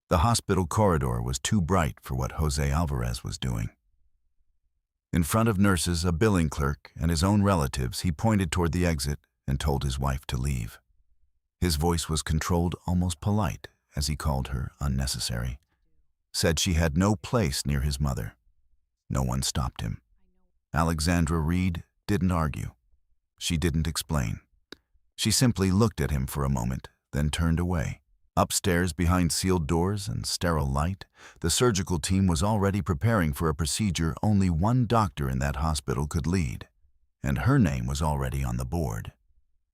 The hospital corridor was too bright for what Jose Alvarez was doing. In front of nurses, a billing clerk, and his own relatives, he pointed toward the exit and told his wife to leave. His voice was controlled, almost polite, as he called her unnecessary. Said she had no place near his mother. No one stopped him. Alexandra Reed didn't argue. She didn't explain. She simply looked at him for a moment, then turned away. Upstairs, behind sealed doors and sterile light, the surgical team was already preparing for a procedure only one doctor in that hospital could lead, and her name was already on the board.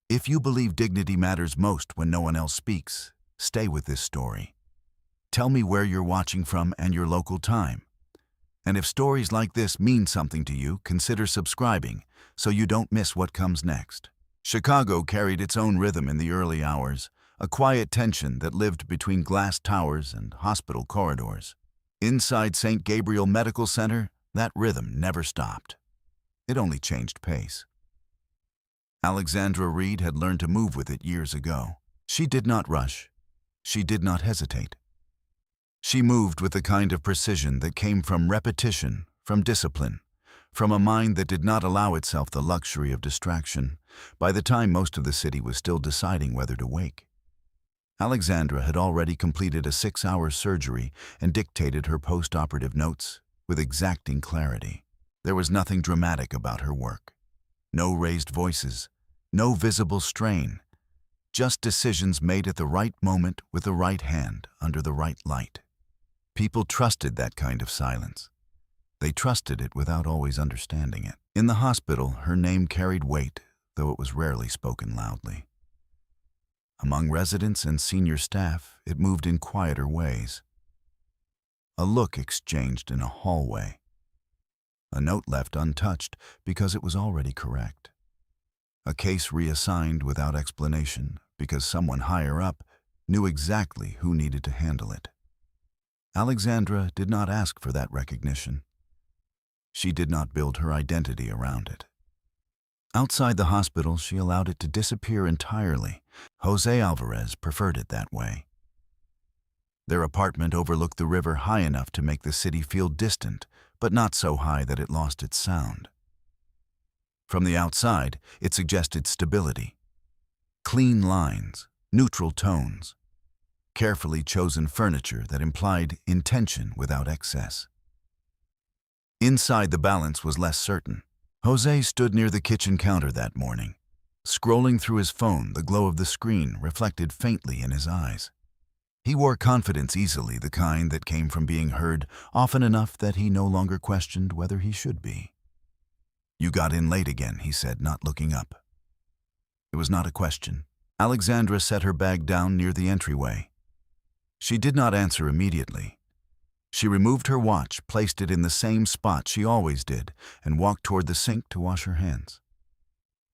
If you believe dignity matters most when no one else speaks, stay with this story. Tell me where you're watching from and your local time. And if stories like this mean something to you, consider subscribing so you don't miss what comes next. Chicago carried its own rhythm in the early hours, a quiet tension that lived between glass towers and hospital corridors. Inside St. Gabriel Medical Center, that rhythm never stopped. It only changed pace. Alexandra Reed had learned to move with it years ago. She did not rush. She did not hesitate. She moved with the kind of precision that came from repetition, from discipline, from a mind that did not allow itself the luxury of distraction by the time most of the city was still deciding whether to wake. Alexandra had already completed a 6-hour surgery and dictated her post-operative notes with exacting clarity. There was nothing dramatic about her work. No raised voices, no visible strain, just decisions made at the right moment with the right hand under the right light. People trusted that kind of silence. They trusted it without always understanding it. In the hospital, her name carried weight, though it was rarely spoken loudly. Among residents and senior staff, it moved in quieter ways. A look exchanged in a hallway. A note left untouched because it was already correct. A case reassigned without explanation because someone higher up knew exactly who needed to handle it. Alexandra did not ask for that recognition. She did not build her identity around it. Outside the hospital, she allowed it to disappear entirely. Jose Alvarez preferred it that way. Their apartment overlooked the river high enough to make the city feel distant, but not so high that it lost its sound. From the outside, it suggested stability. Clean lines, neutral tones, carefully chosen furniture that implied intention without excess. Inside, the balance was less certain. Jose stood near the kitchen counter that morning. Scrolling through his phone, the glow of the screen reflected faintly in his eyes. He wore confidence easily, the kind that came from being heard often enough that he no longer questioned whether he should be. "You got in late again," he said, not looking up. It was not a question. Alexandra set her bag down near the entryway. She did not answer immediately. She removed her watch, placed it in the same spot she always did, and walked toward the sink to wash her hands.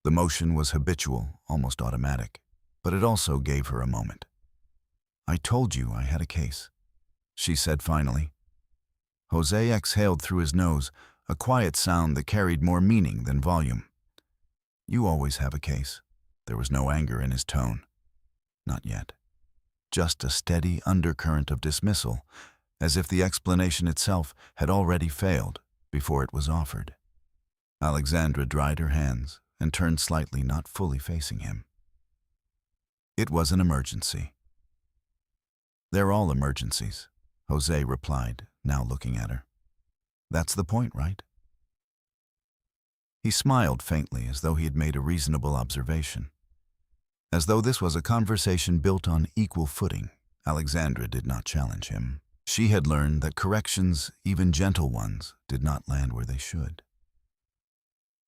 The motion was habitual, almost automatic, but it also gave her a moment. "I told you I had a case," she said finally. Jose exhaled through his nose, a quiet sound that carried more meaning than volume. "You always have a case." There was no anger in his tone. Not yet. Just a steady undercurrent of dismissal, as if the explanation itself had already failed before it was offered. Alexandra dried her hands and turned slightly, not fully facing him. "It was an emergency." "They're all emergencies," Jose replied, now looking at her. "That's the point, right?" He smiled faintly, as though he had made a reasonable observation. As though this was a conversation built on equal footing, Alexandra did not challenge him. She had learned that corrections, even gentle ones, did not land where they should.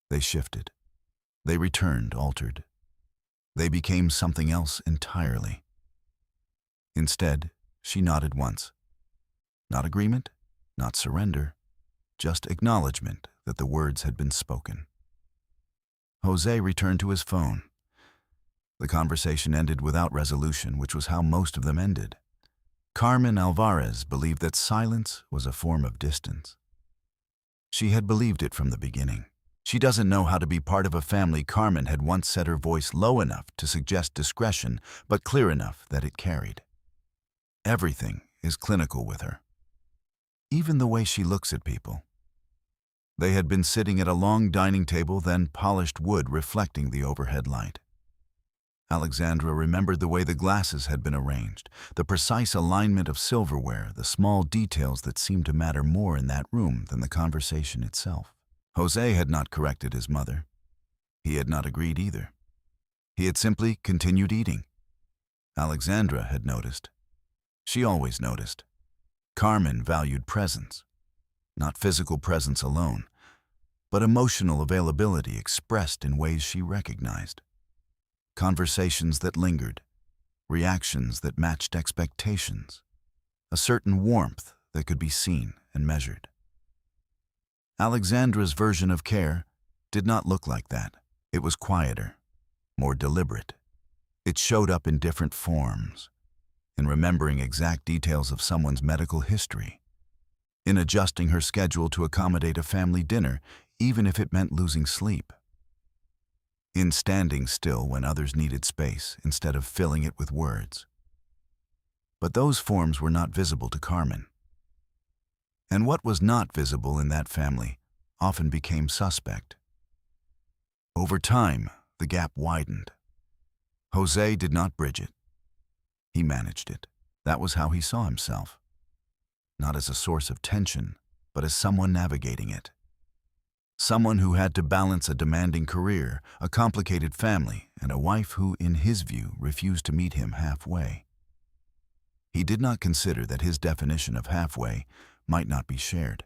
They shifted. They returned, altered. They became something else entirely. Instead, she nodded once. Not agreement, not surrender, just acknowledgment that the words had been spoken. Jose returned to his phone. The conversation ended without resolution, which was how most of them ended. Carmen Alvarez believed that silence was a form of distance. She had believed it from the beginning. "She doesn't know how to be part of a family." Carmen had once set her voice low enough to suggest discretion, but clear enough that it carried. Everything is clinical with her. Even the way she looks at people. They had been sitting at a long dining table, then polished wood reflecting the overhead light. Alexandra remembered the way the glasses had been arranged, the precise alignment of silverware, the small details that seemed to matter more in that room than the conversation itself. Jose had not corrected his mother. He had not agreed either. He had simply continued eating. Alexandra had noticed. She always noticed. Carmen valued presence. Not physical presence alone, but emotional availability expressed in ways she recognized. Conversations that lingered, reactions that matched expectations, a certain warmth that could be seen and measured. Alexandra's version of care did not look like that. It was quieter, more deliberate. It showed up in different forms, in remembering exact details of someone's medical history, in adjusting her schedule to accommodate a family dinner, even if it meant losing sleep, in standing still when others needed space instead of filling it with words. But those forms were not visible to Carmen. And what was not visible in that family often became suspect. Over time, the gap widened. Jose did not bridge it. He managed it. That was how he saw himself. Not as a source of tension, but as someone navigating it. Someone who had to balance a demanding career, a complicated family, and a wife who, in his view, refused to meet him halfway. He did not consider that his definition of halfway might not be shared.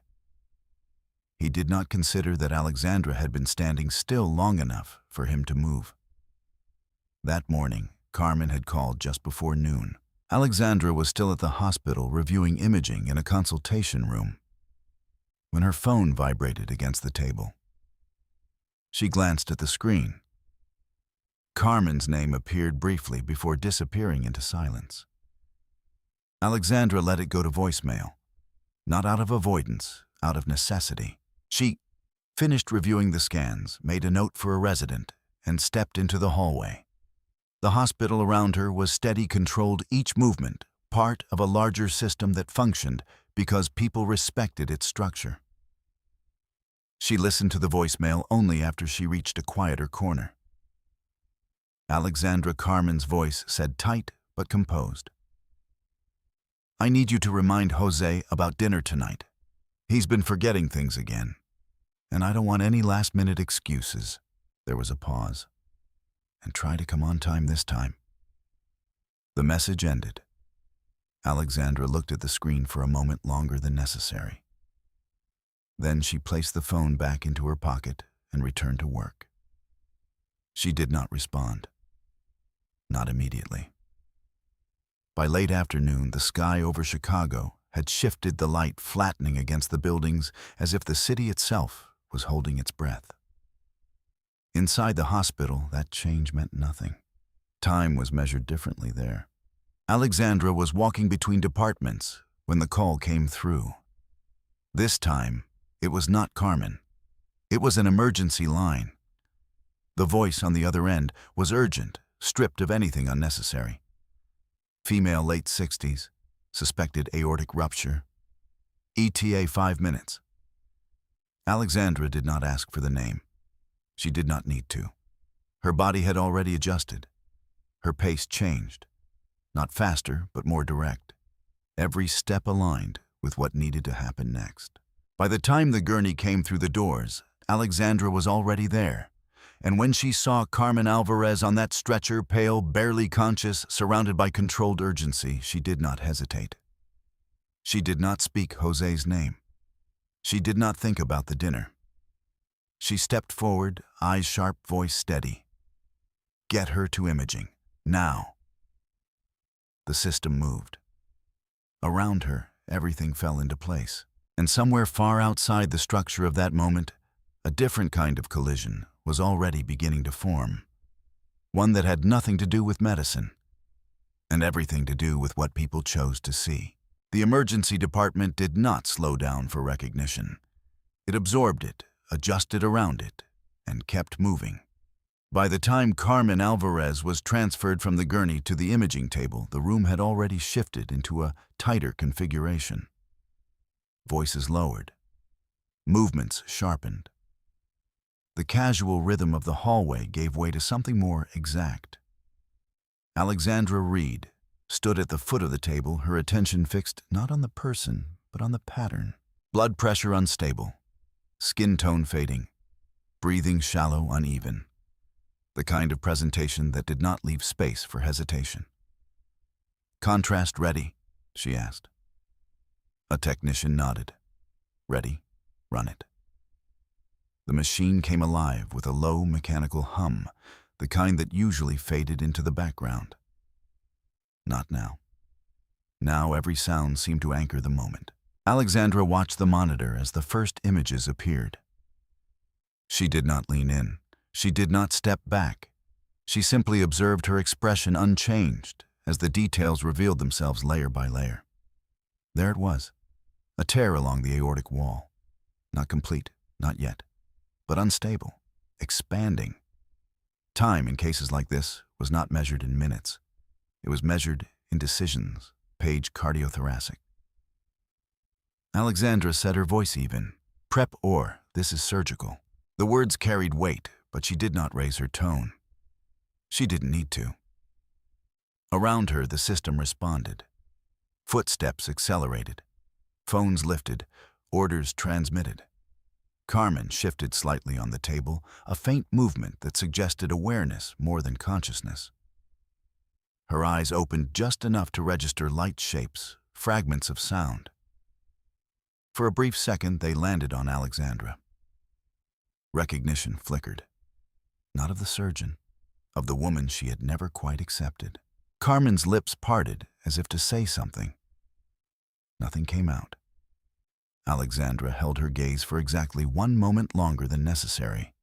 He did not consider that Alexandra had been standing still long enough for him to move. That morning, Carmen had called just before noon. Alexandra was still at the hospital reviewing imaging in a consultation room when her phone vibrated against the table. She glanced at the screen. Carmen's name appeared briefly before disappearing into silence. Alexandra let it go to voicemail, not out of avoidance, out of necessity. She finished reviewing the scans, made a note for a resident, and stepped into the hallway. The hospital around her was steady, controlled each movement, part of a larger system that functioned because people respected its structure. She listened to the voicemail only after she reached a quieter corner. Alexandra Carmen's voice said tight but composed. "I need you to remind Jose about dinner tonight. He's been forgetting things again, and I don't want any last-minute excuses." There was a pause. "And try to come on time this time." The message ended. Alexandra looked at the screen for a moment longer than necessary. Then she placed the phone back into her pocket and returned to work. She did not respond. Not immediately. By late afternoon, the sky over Chicago had shifted, the light flattening against the buildings as if the city itself was holding its breath. Inside the hospital, that change meant nothing. Time was measured differently there. Alexandra was walking between departments when the call came through. This time, it was not Carmen. It was an emergency line. The voice on the other end was urgent, stripped of anything unnecessary. Female, late 60s, suspected aortic rupture. ETA 5 minutes. Alexandra did not ask for the name. She did not need to. Her body had already adjusted. Her pace changed. Not faster, but more direct. Every step aligned with what needed to happen next. By the time the gurney came through the doors, Alexandra was already there. And when she saw Carmen Alvarez on that stretcher, pale, barely conscious, surrounded by controlled urgency, she did not hesitate. She did not speak Jose's name. She did not think about the dinner. She stepped forward, eyes sharp, voice steady. Get her to imaging, now. The system moved. Around her, everything fell into place. And somewhere far outside the structure of that moment, a different kind of collision was already beginning to form. One that had nothing to do with medicine, and everything to do with what people chose to see. The emergency department did not slow down for recognition. It absorbed it, adjusted around it, and kept moving. By the time Carmen Alvarez was transferred from the gurney to the imaging table, the room had already shifted into a tighter configuration. Voices lowered. Movements sharpened. The casual rhythm of the hallway gave way to something more exact. Alexandra Reed stood at the foot of the table, her attention fixed not on the person, but on the pattern. Blood pressure unstable, skin tone fading, breathing shallow, uneven. The kind of presentation that did not leave space for hesitation. "Contrast ready?" she asked. A technician nodded. "Ready, run it." The machine came alive with a low mechanical hum, the kind that usually faded into the background. Not now. Now every sound seemed to anchor the moment. Alexandra watched the monitor as the first images appeared. She did not lean in. She did not step back. She simply observed her expression unchanged as the details revealed themselves layer by layer. There it was, a tear along the aortic wall. Not complete, not yet, but unstable, expanding. Time in cases like this was not measured in minutes. It was measured in decisions, page cardiothoracic. Alexandra said, her voice even. "Prep or, this is surgical." The words carried weight, but she did not raise her tone. She didn't need to. Around her, the system responded. Footsteps accelerated. Phones lifted. Orders transmitted. Carmen shifted slightly on the table, a faint movement that suggested awareness more than consciousness. Her eyes opened just enough to register light shapes, fragments of sound. For a brief second, they landed on Alexandra. Recognition flickered. Not of the surgeon, of the woman she had never quite accepted. Carmen's lips parted as if to say something. Nothing came out. Alexandra held her gaze for exactly 1 moment longer than necessary.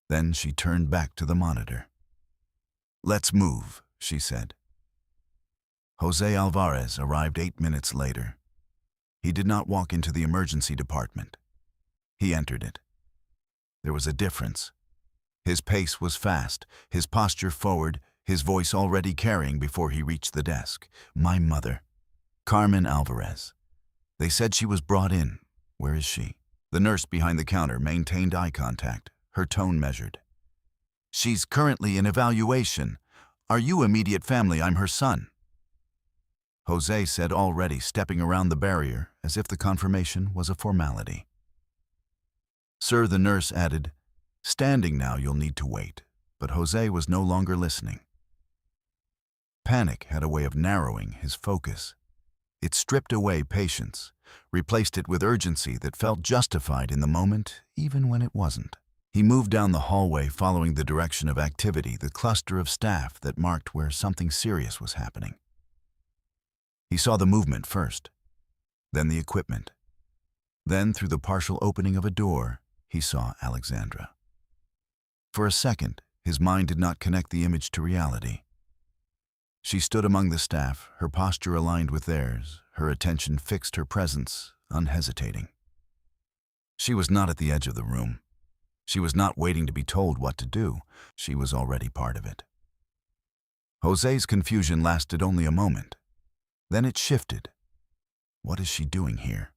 Then she turned back to the monitor. "Let's move," she said. Jose Alvarez arrived 8 minutes later. He did not walk into the emergency department. He entered it. There was a difference. His pace was fast, his posture forward, his voice already carrying before he reached the desk. "My mother, Carmen Alvarez. They said she was brought in. Where is she?" The nurse behind the counter maintained eye contact, her tone measured. "She's currently in evaluation. Are you immediate family? I'm her son." Jose said, already stepping around the barrier as if the confirmation was a formality. "Sir," the nurse added, "standing now you'll need to wait." But Jose was no longer listening. Panic had a way of narrowing his focus. It stripped away patience, replaced it with urgency that felt justified in the moment, even when it wasn't. He moved down the hallway following the direction of activity, the cluster of staff that marked where something serious was happening. He saw the movement first, then the equipment. Then, through the partial opening of a door, he saw Alexandra. For a second, his mind did not connect the image to reality. She stood among the staff, her posture aligned with theirs, her attention fixed, her presence unhesitating. She was not at the edge of the room. She was not waiting to be told what to do. She was already part of it. Jose's confusion lasted only a moment. Then it shifted. What is she doing here?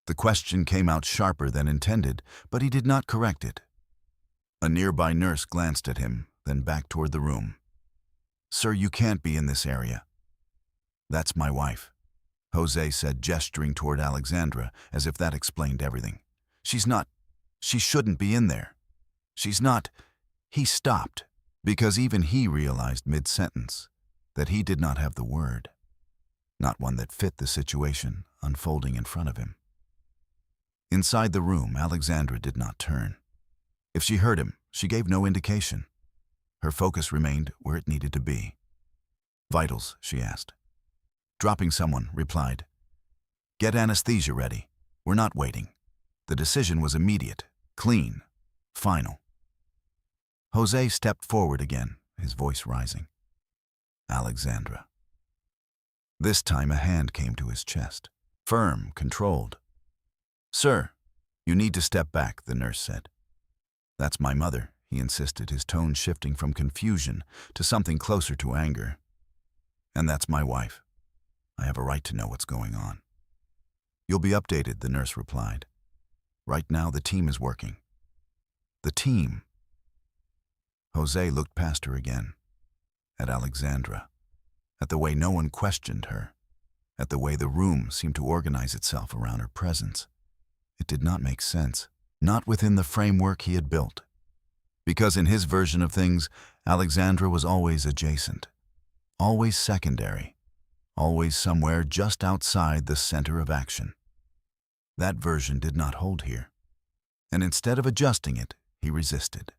The question came out sharper than intended, but he did not correct it. A nearby nurse glanced at him, then back toward the room. "Sir, you can't be in this area." "That's my wife," Jose said, gesturing toward Alexandra, as if that explained everything. She shouldn't be in there. She's not." He stopped, because even he realized mid-sentence that he did not have the word, not one that fit the situation unfolding in front of him. Inside the room, Alexandra did not turn. If she heard him, she gave no indication. Her focus remained where it needed to be. "Vitals?" she asked. Dropping someone, replied, "Get anesthesia ready. We're not waiting." The decision was immediate, clean, final. Jose stepped forward again, his voice rising. "Alexandra." This time a hand came to his chest, firm, controlled. "Sir, you need to step back," the nurse said. "That's my mother," he insisted, his tone shifting from confusion to something closer to anger. "And that's my wife. I have a right to know what's going on." "You'll be updated," the nurse replied. "Right now, the team is working." "The team?" Jose looked past her again, at Alexandra, at the way no one questioned her, at the way the room seemed to organize itself around her presence. It did not make sense, not within the framework he had built. Because in his version of things, Alexandra was always adjacent, always secondary, always somewhere just outside the center of action. That version did not hold here, and instead of adjusting it, he resisted.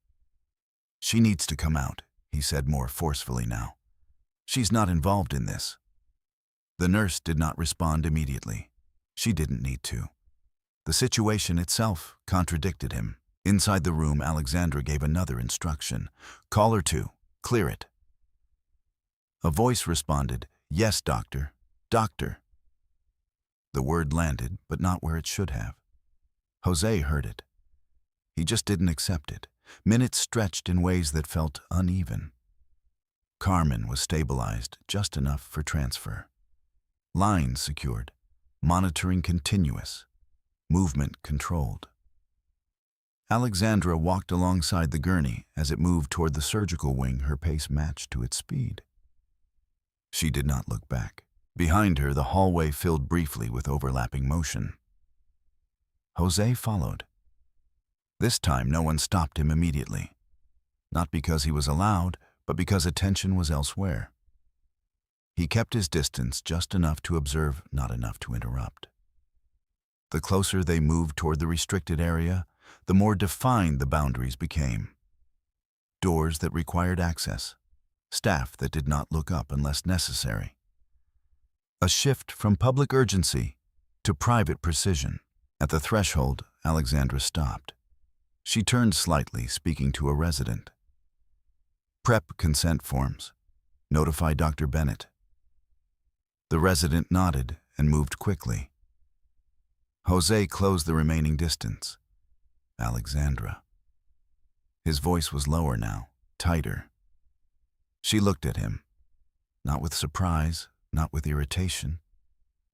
"She needs to come out," he said more forcefully now. "She's not involved in this." The nurse did not respond immediately. She didn't need to. The situation itself contradicted him. Inside the room, Alexandra gave another instruction. "Call her to. Clear it." A voice responded, "Yes, doctor. Doctor." The word landed, but not where it should have. Jose heard it. He just didn't accept it. Minutes stretched in ways that felt uneven. Carmen was stabilized just enough for transfer. Lines secured. Monitoring continuous. Movement controlled. Alexandra walked alongside the gurney as it moved toward the surgical wing, her pace matched to its speed. She did not look back. Behind her, the hallway filled briefly with overlapping motion. Jose followed. This time, no one stopped him immediately. Not because he was allowed, but because attention was elsewhere. He kept his distance just enough to observe, not enough to interrupt. The closer they moved toward the restricted area, the more defined the boundaries became. Doors that required access, staff that did not look up unless necessary. A shift from public urgency to private precision. At the threshold, Alexandra stopped. She turned slightly, speaking to a resident. "Prep consent forms. Notify Dr. Bennett." The resident nodded and moved quickly. Jose closed the remaining distance. "Alexandra." His voice was lower now, tighter. She looked at him, not with surprise, not with irritation,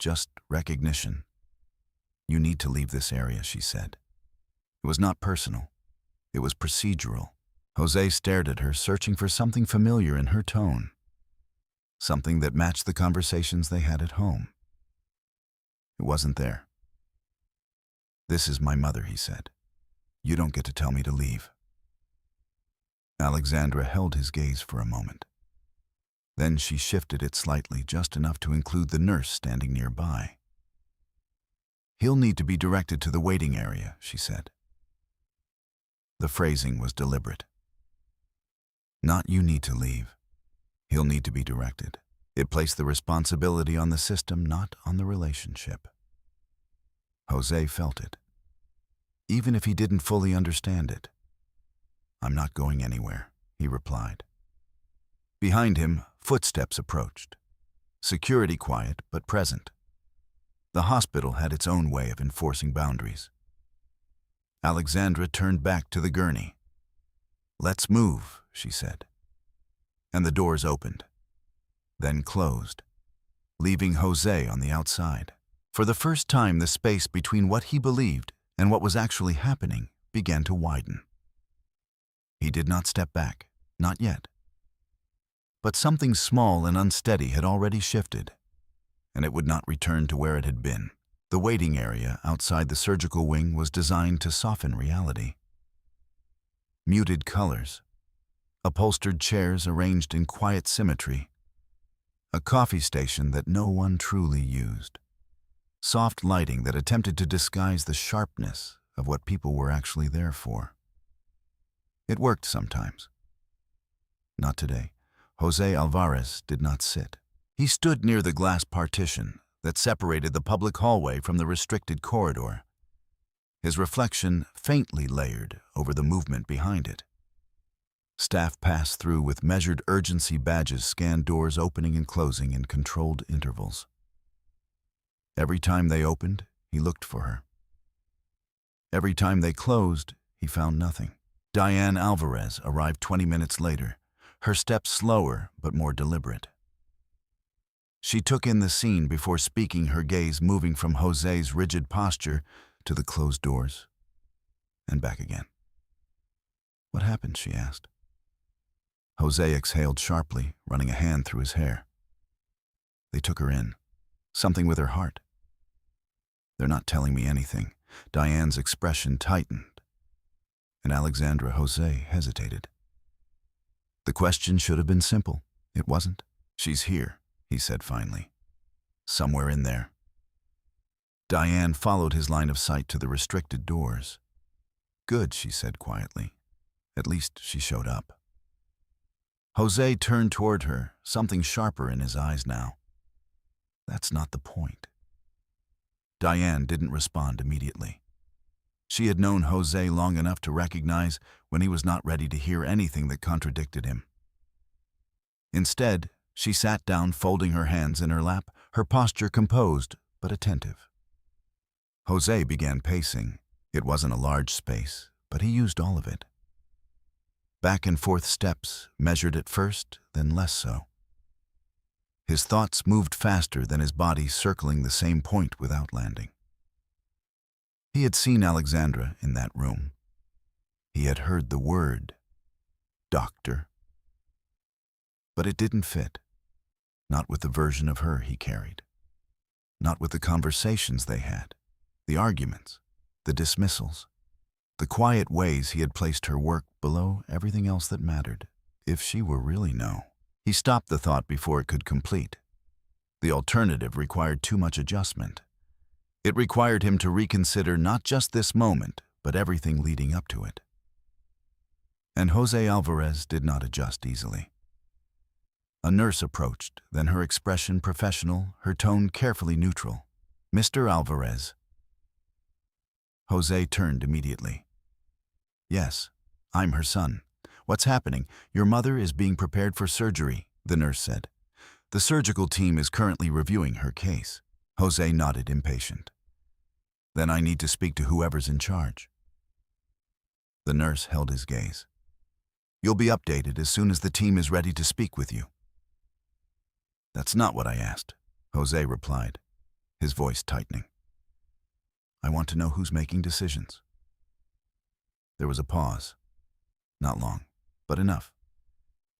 just recognition. "You need to leave this area," she said. It was not personal. It was procedural. Jose stared at her, searching for something familiar in her tone, something that matched the conversations they had at home. It wasn't there. "This is my mother," he said. "You don't get to tell me to leave." Alexandra held his gaze for a moment. Then she shifted it slightly, just enough to include the nurse standing nearby. "He'll need to be directed to the waiting area," she said. The phrasing was deliberate. Not "you need to leave." He'll need to be directed. It placed the responsibility on the system, not on the relationship. Jose felt it, even if he didn't fully understand it. "I'm not going anywhere," he replied. Behind him, footsteps approached. Security quiet, but present. The hospital had its own way of enforcing boundaries. Alexandra turned back to the gurney. "Let's move," she said. And the doors opened, then closed, leaving Jose on the outside. For the first time, the space between what he believed and what was actually happening began to widen. He did not step back, not yet. But something small and unsteady had already shifted, and it would not return to where it had been. The waiting area outside the surgical wing was designed to soften reality. Muted colors, upholstered chairs arranged in quiet symmetry, a coffee station that no one truly used, soft lighting that attempted to disguise the sharpness of what people were actually there for. It worked sometimes. Not today. Jose Alvarez did not sit. He stood near the glass partition that separated the public hallway from the restricted corridor, his reflection faintly layered over the movement behind it. Staff passed through with measured urgency badges, scanned doors opening and closing in controlled intervals. Every time they opened, he looked for her. Every time they closed, he found nothing. Diane Alvarez arrived 20 minutes later, her steps slower but more deliberate. She took in the scene before speaking, her gaze moving from Jose's rigid posture to the closed doors and back again. "What happened?" she asked. Jose exhaled sharply, running a hand through his hair. "They took her in. Something with her heart." "They're not telling me anything." Diane's expression tightened, and Alexandra Jose hesitated. The question should have been simple. It wasn't. "She's here," he said finally. "Somewhere in there." Diane followed his line of sight to the restricted doors. "Good," she said quietly. "At least she showed up." Jose turned toward her, something sharper in his eyes now. "That's not the point." Diane didn't respond immediately. She had known Jose long enough to recognize when he was not ready to hear anything that contradicted him. Instead, she sat down, folding her hands in her lap, her posture composed but attentive. Jose began pacing. It wasn't a large space, but he used all of it. Back and forth steps, measured at first, then less so. His thoughts moved faster than his body, circling the same point without landing. He had seen Alexandra in that room. He had heard the word, doctor. But it didn't fit. Not with the version of her he carried. Not with the conversations they had, the arguments, the dismissals, the quiet ways he had placed her work below everything else that mattered. If she were really no. He stopped the thought before it could complete. The alternative required too much adjustment. It required him to reconsider not just this moment, but everything leading up to it. And Jose Alvarez did not adjust easily. A nurse approached, then her expression professional, her tone carefully neutral. "Mr. Alvarez." Jose turned immediately. "Yes, I'm her son. What's happening? Your mother is being prepared for surgery," the nurse said. "The surgical team is currently reviewing her case." Jose nodded, impatient. "Then I need to speak to whoever's in charge." The nurse held his gaze. "You'll be updated as soon as the team is ready to speak with you." "That's not what I asked," Jose replied, his voice tightening. "I want to know who's making decisions." There was a pause. Not long, but enough.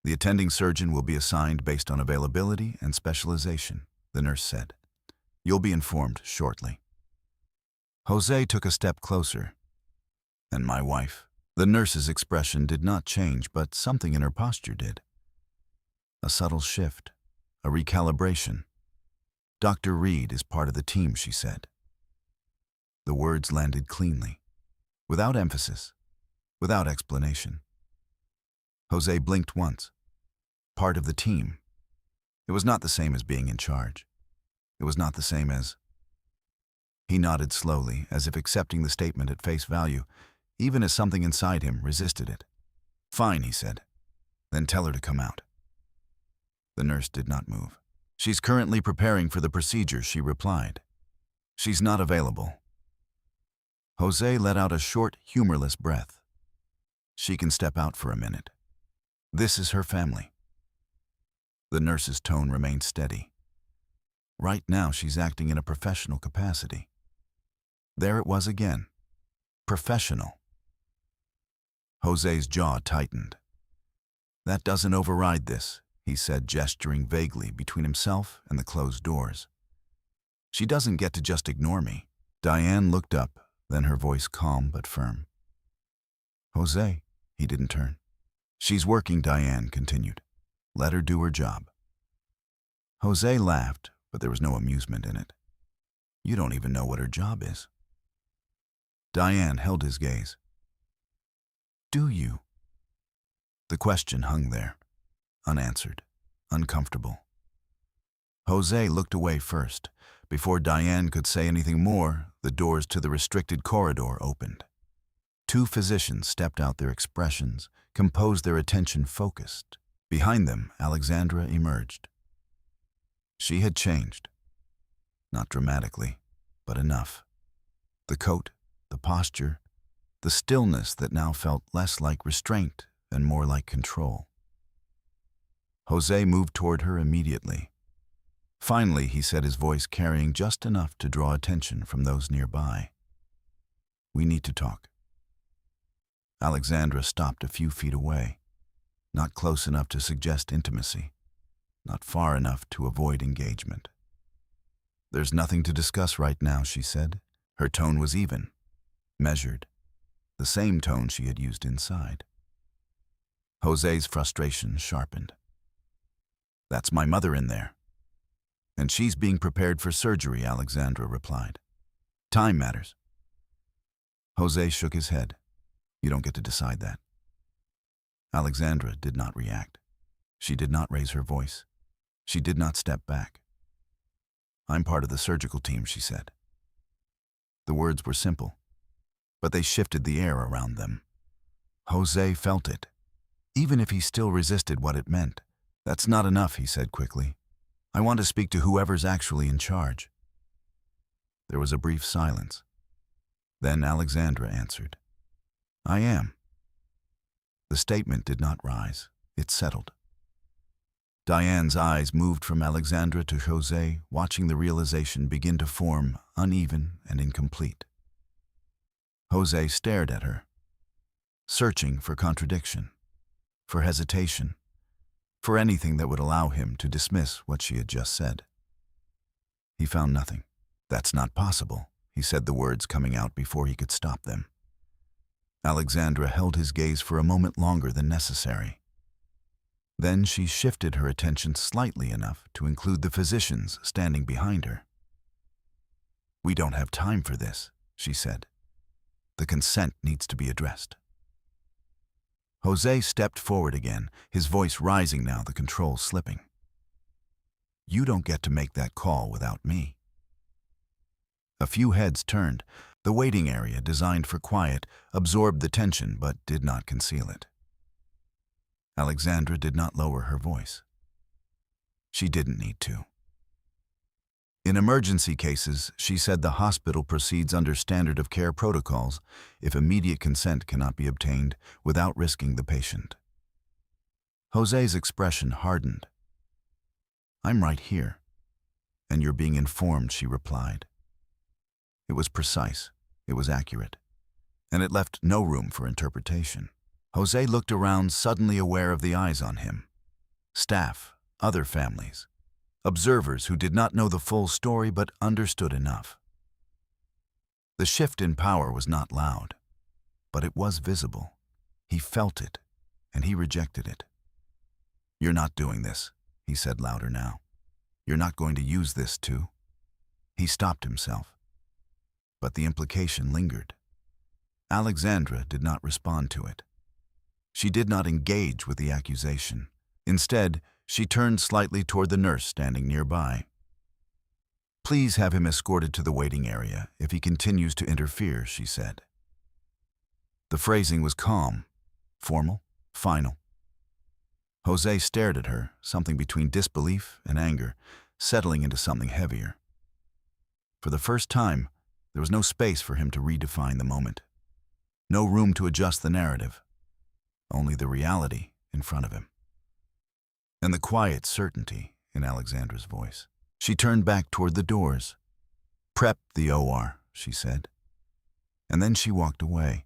"The attending surgeon will be assigned based on availability and specialization," the nurse said. "You'll be informed shortly." Jose took a step closer. "And my wife?" The nurse's expression did not change, but something in her posture did. A subtle shift, a recalibration. "Dr. Reed is part of the team," she said. The words landed cleanly, without emphasis, without explanation. Jose blinked once. Part of the team. It was not the same as being in charge. It was not the same as... He nodded slowly, as if accepting the statement at face value, even as something inside him resisted it. "Fine," he said. "Then tell her to come out." The nurse did not move. "She's currently preparing for the procedure," she replied. "She's not available." Jose let out a short, humorless breath. "She can step out for a minute. This is her family." The nurse's tone remained steady. "Right now she's acting in a professional capacity." There it was again. Professional. Jose's jaw tightened. "That doesn't override this," he said, gesturing vaguely between himself and the closed doors. "She doesn't get to just ignore me." Diane looked up, then her voice calm but firm. "Jose," he didn't turn. "She's working," Diane continued. "Let her do her job." Jose laughed, but there was no amusement in it. "You don't even know what her job is." Diane held his gaze. "Do you?" The question hung there, unanswered, uncomfortable. Jose looked away first. Before Diane could say anything more, the doors to the restricted corridor opened. Two physicians stepped out, their expressions composed, their attention focused. Behind them, Alexandra emerged. She had changed. Not dramatically, but enough. The coat, the posture, the stillness that now felt less like restraint and more like control. Jose moved toward her immediately. Finally, he said, his voice carrying just enough to draw attention from those nearby. "We need to talk." Alexandra stopped a few feet away, not close enough to suggest intimacy, not far enough to avoid engagement. "There's nothing to discuss right now," she said. Her tone was even, measured, the same tone she had used inside. Jose's frustration sharpened. "That's my mother in there. And she's being prepared for surgery," Alexandra replied. "Time matters." Jose shook his head. "You don't get to decide that." Alexandra did not react. She did not raise her voice. She did not step back. "I'm part of the surgical team," she said. The words were simple, but they shifted the air around them. Jose felt it, even if he still resisted what it meant. "That's not enough," he said quickly. "I want to speak to whoever's actually in charge." There was a brief silence. Then Alexandra answered, "I am." The statement did not rise. It settled. Diane's eyes moved from Alexandra to Jose, watching the realization begin to form, uneven and incomplete. Jose stared at her, searching for contradiction, for hesitation, for anything that would allow him to dismiss what she had just said. He found nothing. "That's not possible," he said, the words coming out before he could stop them. Alexandra held his gaze for a moment longer than necessary. Then she shifted her attention slightly enough to include the physicians standing behind her. "We don't have time for this," she said. "The consent needs to be addressed." Jose stepped forward again, his voice rising now, the control slipping. "You don't get to make that call without me." A few heads turned. The waiting area, designed for quiet, absorbed the tension but did not conceal it. Alexandra did not lower her voice. She didn't need to. "In emergency cases," she said, "the hospital proceeds under standard of care protocols if immediate consent cannot be obtained without risking the patient." Jose's expression hardened. "I'm right here, and you're being informed," she replied. It was precise, it was accurate, and it left no room for interpretation. Jose looked around, suddenly aware of the eyes on him. Staff, other families, observers who did not know the full story but understood enough. The shift in power was not loud, but it was visible. He felt it, and he rejected it. "You're not doing this," he said louder now. "You're not going to use this too." He stopped himself, but the implication lingered. Alexandra did not respond to it. She did not engage with the accusation. Instead, she turned slightly toward the nurse standing nearby. "Please have him escorted to the waiting area if he continues to interfere," she said. The phrasing was calm, formal, final. Jose stared at her, something between disbelief and anger, settling into something heavier. For the first time, there was no space for him to redefine the moment. No room to adjust the narrative. Only the reality in front of him. And the quiet certainty in Alexandra's voice. She turned back toward the doors. "Prep the OR," she said. And then she walked away.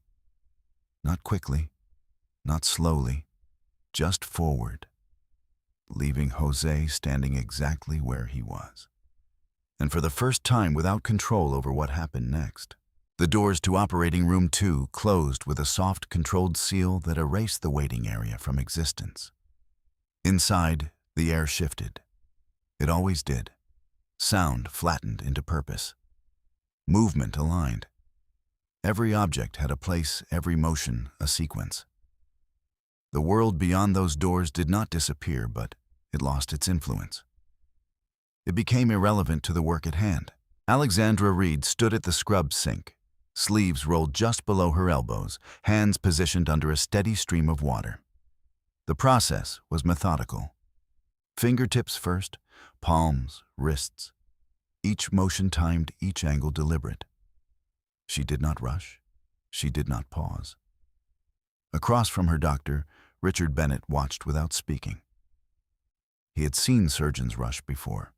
Not quickly, not slowly, just forward, leaving Jose standing exactly where he was. And for the first time without control over what happened next. The doors to operating room 2 closed with a soft, controlled seal that erased the waiting area from existence. Inside, the air shifted. It always did. Sound flattened into purpose. Movement aligned. Every object had a place, every motion a sequence. The world beyond those doors did not disappear, but it lost its influence. It became irrelevant to the work at hand. Alexandra Reed stood at the scrub sink, sleeves rolled just below her elbows, hands positioned under a steady stream of water. The process was methodical. Fingertips first, palms, wrists. Each motion timed, each angle deliberate. She did not rush. She did not pause. Across from her doctor, Richard Bennett watched without speaking. He had seen surgeons rush before.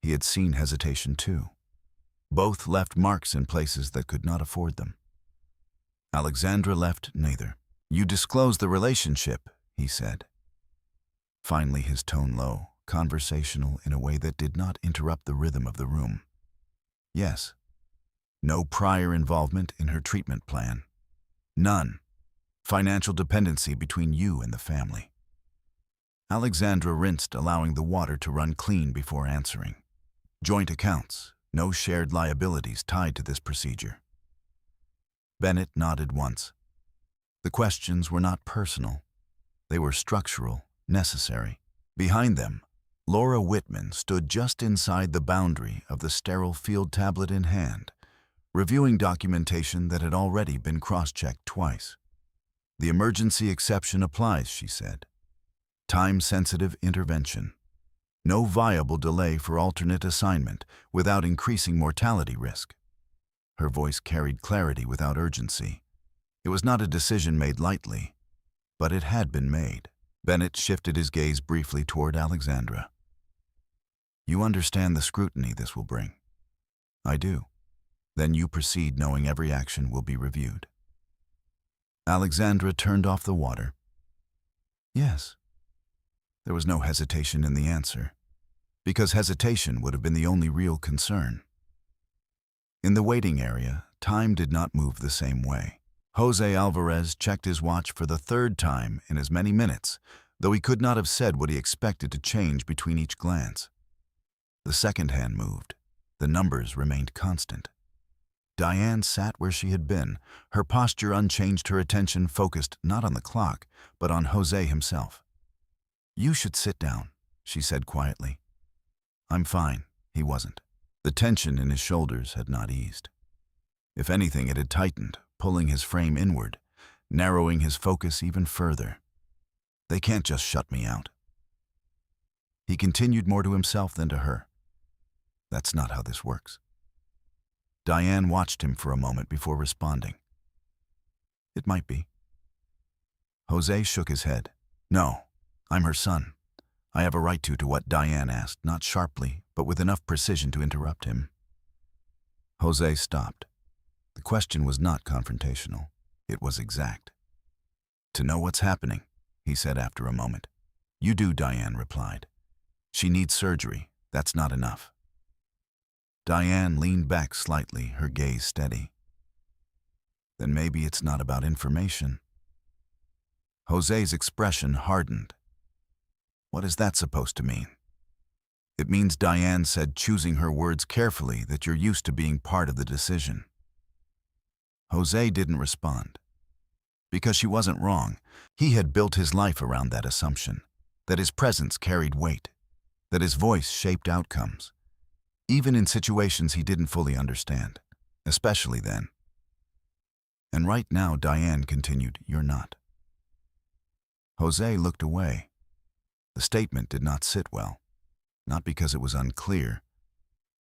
He had seen hesitation too. Both left marks in places that could not afford them. Alexandra left neither. "You disclosed the relationship," he said. Finally, his tone low, conversational in a way that did not interrupt the rhythm of the room. "Yes. No prior involvement in her treatment plan. None. Financial dependency between you and the family." Alexandra rinsed, allowing the water to run clean before answering. "Joint accounts. No shared liabilities tied to this procedure." Bennett nodded once. The questions were not personal. They were structural, necessary. Behind them, Laura Whitman stood just inside the boundary of the sterile field tablet in hand, reviewing documentation that had already been cross-checked twice. "The emergency exception applies," she said. "Time-sensitive intervention. No viable delay for alternate assignment without increasing mortality risk." Her voice carried clarity without urgency. It was not a decision made lightly, but it had been made. Bennett shifted his gaze briefly toward Alexandra. "You understand the scrutiny this will bring?" "I do." "Then you proceed knowing every action will be reviewed." Alexandra turned off the water. "Yes." There was no hesitation in the answer, because hesitation would have been the only real concern. In the waiting area, time did not move the same way. Jose Alvarez checked his watch for the third time in as many minutes, though he could not have said what he expected to change between each glance. The second hand moved. The numbers remained constant. Diane sat where she had been, her posture unchanged, her attention focused not on the clock, but on Jose himself. "You should sit down," she said quietly. "I'm fine." He wasn't. The tension in his shoulders had not eased. If anything, it had tightened, pulling his frame inward, narrowing his focus even further. "They can't just shut me out." He continued, more to himself than to her. "That's not how this works." Diane watched him for a moment before responding. "It might be." Jose shook his head. "No. I'm her son. I have a right to what Diane asked, not sharply, but with enough precision to interrupt him." Jose stopped. The question was not confrontational. It was exact. "To know what's happening," he said after a moment. "You do," Diane replied. "She needs surgery. That's not enough." Diane leaned back slightly, her gaze steady. "Then maybe it's not about information." Jose's expression hardened. "What is that supposed to mean?" "It means," Diane said, choosing her words carefully, "that you're used to being part of the decision." Jose didn't respond. Because she wasn't wrong. He had built his life around that assumption, that his presence carried weight, that his voice shaped outcomes, even in situations he didn't fully understand, especially then. "And right now," Diane continued, "you're not." Jose looked away. The statement did not sit well, not because it was unclear,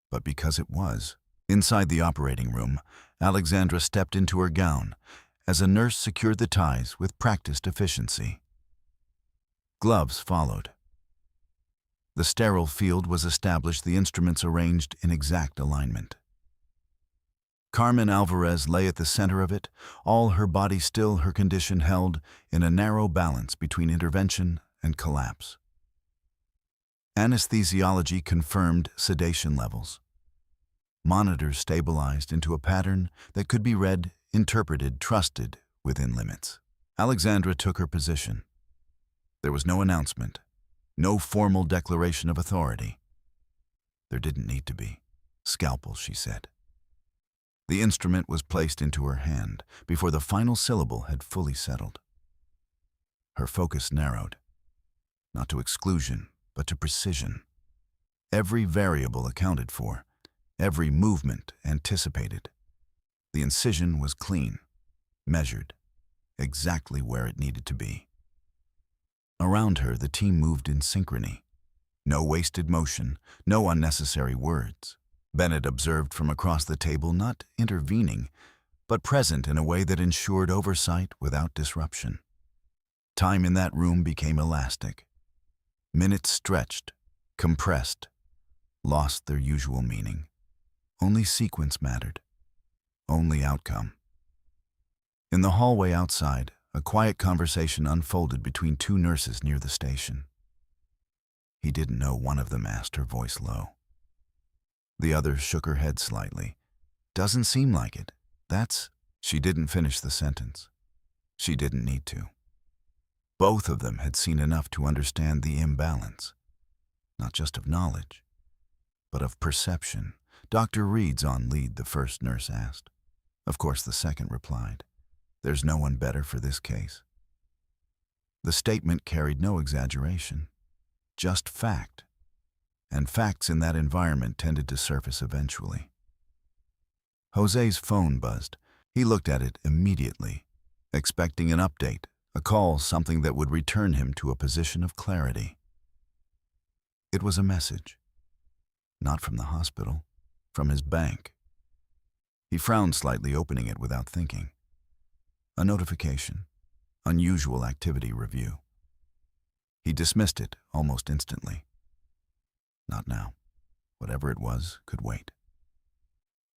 but because it was. Inside the operating room, Alexandra stepped into her gown as a nurse secured the ties with practiced efficiency. Gloves followed. The sterile field was established, the instruments arranged in exact alignment. Carmen Alvarez lay at the center of it, all her body still, her condition held in a narrow balance between intervention and collapse. Anesthesiology confirmed sedation levels. Monitors stabilized into a pattern that could be read, interpreted, trusted within limits. Alexandra took her position. There was no announcement, no formal declaration of authority. There didn't need to be. "Scalpel," she said. The instrument was placed into her hand before the final syllable had fully settled. Her focus narrowed, not to exclusion, but to precision. Every variable accounted for, every movement anticipated. The incision was clean, measured, exactly where it needed to be. Around her, the team moved in synchrony. No wasted motion, no unnecessary words. Bennett observed from across the table, not intervening, but present in a way that ensured oversight without disruption. Time in that room became elastic. Minutes stretched, compressed, lost their usual meaning. Only sequence mattered. Only outcome. In the hallway outside, a quiet conversation unfolded between two nurses near the station. He didn't know one of them asked, her voice low. The other shook her head slightly. Doesn't seem like it. She didn't finish the sentence. She didn't need to. Both of them had seen enough to understand the imbalance, not just of knowledge, but of perception. Dr. Reed's on lead, the first nurse asked. Of course, the second replied. There's no one better for this case. The statement carried no exaggeration, just fact, and facts in that environment tended to surface eventually. Jose's phone buzzed. He looked at it immediately, expecting an update, a call, something that would return him to a position of clarity. It was a message. Not from the hospital, from his bank. He frowned slightly, opening it without thinking. A notification, unusual activity review. He dismissed it almost instantly. Not now. Whatever it was could wait.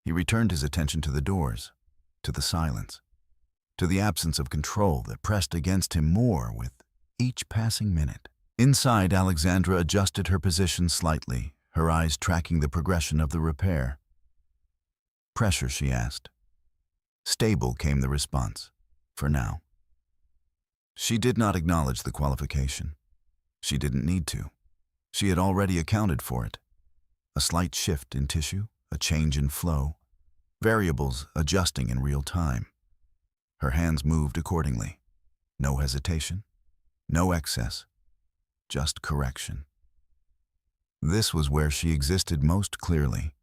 He returned his attention to the doors, to the silence, to the absence of control that pressed against him more with each passing minute. Inside, Alexandra adjusted her position slightly, her eyes tracking the progression of the repair. Pressure, she asked. Stable, came the response. For now. She did not acknowledge the qualification. She didn't need to. She had already accounted for it. A slight shift in tissue, a change in flow, variables adjusting in real time. Her hands moved accordingly. No hesitation, no excess, just correction. This was where she existed most clearly.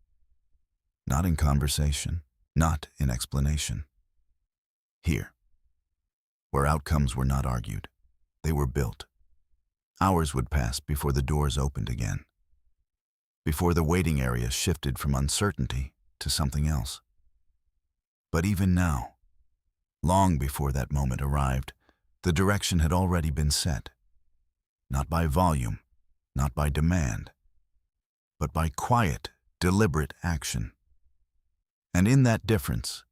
Not in conversation, not in explanation. Here, where outcomes were not argued, they were built. Hours would pass before the doors opened again, before the waiting area shifted from uncertainty to something else. But even now, long before that moment arrived, the direction had already been set. Not by volume, not by demand, but by quiet, deliberate action. And in that difference,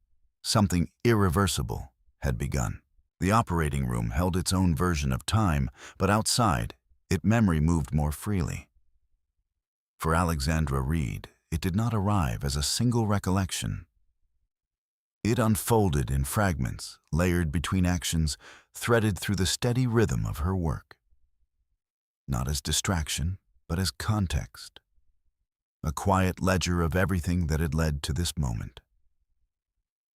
something irreversible had begun. The operating room held its own version of time, but outside, memory moved more freely. For Alexandra Reed, it did not arrive as a single recollection. It unfolded in fragments, layered between actions, threaded through the steady rhythm of her work. Not as distraction, but as context. A quiet ledger of everything that had led to this moment.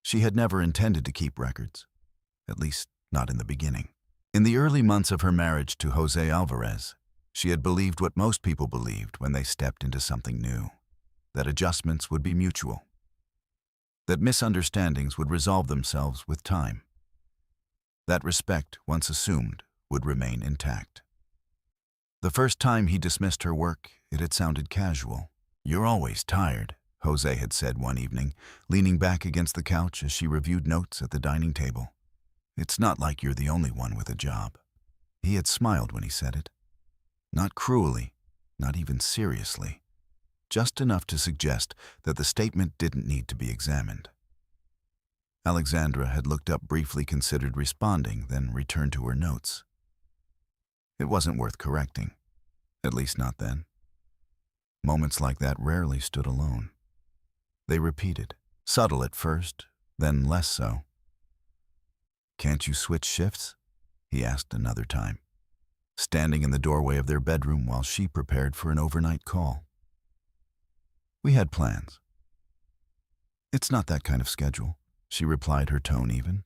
She had never intended to keep records, at least not in the beginning. In the early months of her marriage to Jose Alvarez, she had believed what most people believed when they stepped into something new, that adjustments would be mutual, that misunderstandings would resolve themselves with time, that respect, once assumed, would remain intact. The first time he dismissed her work, it had sounded casual. "You're always tired," Jose had said one evening, leaning back against the couch as she reviewed notes at the dining table. "It's not like you're the only one with a job." He had smiled when he said it. Not cruelly, not even seriously, just enough to suggest that the statement didn't need to be examined. Alexandra had looked up briefly, considered responding, then returned to her notes. It wasn't worth correcting, at least not then. Moments like that rarely stood alone. They repeated, subtle at first, then less so. "Can't you switch shifts?" he asked another time, standing in the doorway of their bedroom while she prepared for an overnight call. "We had plans." "It's not that kind of schedule," she replied, her tone even.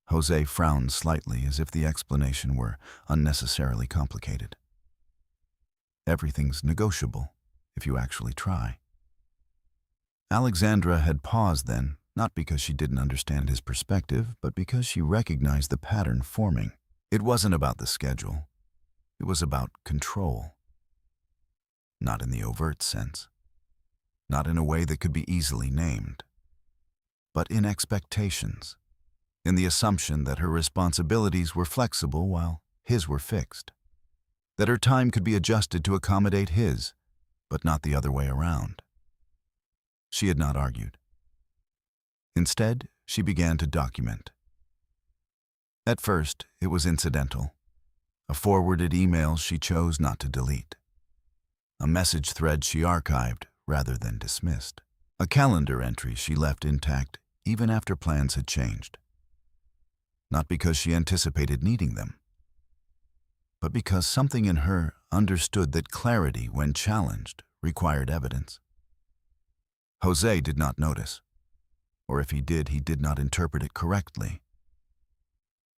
Jose frowned slightly, as if the explanation were unnecessarily complicated. "Everything's negotiable, if you actually try." Alexandra had paused then, not because she didn't understand his perspective, but because she recognized the pattern forming. It wasn't about the schedule. It was about control. Not in the overt sense. Not in a way that could be easily named. but in expectations, in the assumption that her responsibilities were flexible while his were fixed, that her time could be adjusted to accommodate his, but not the other way around. She had not argued. Instead, she began to document. At first, it was incidental, a forwarded email she chose not to delete, a message thread she archived rather than dismissed, a calendar entry she left intact even after plans had changed. Not because she anticipated needing them, but because something in her understood that clarity, when challenged, required evidence. Jose did not notice, or if he did not interpret it correctly.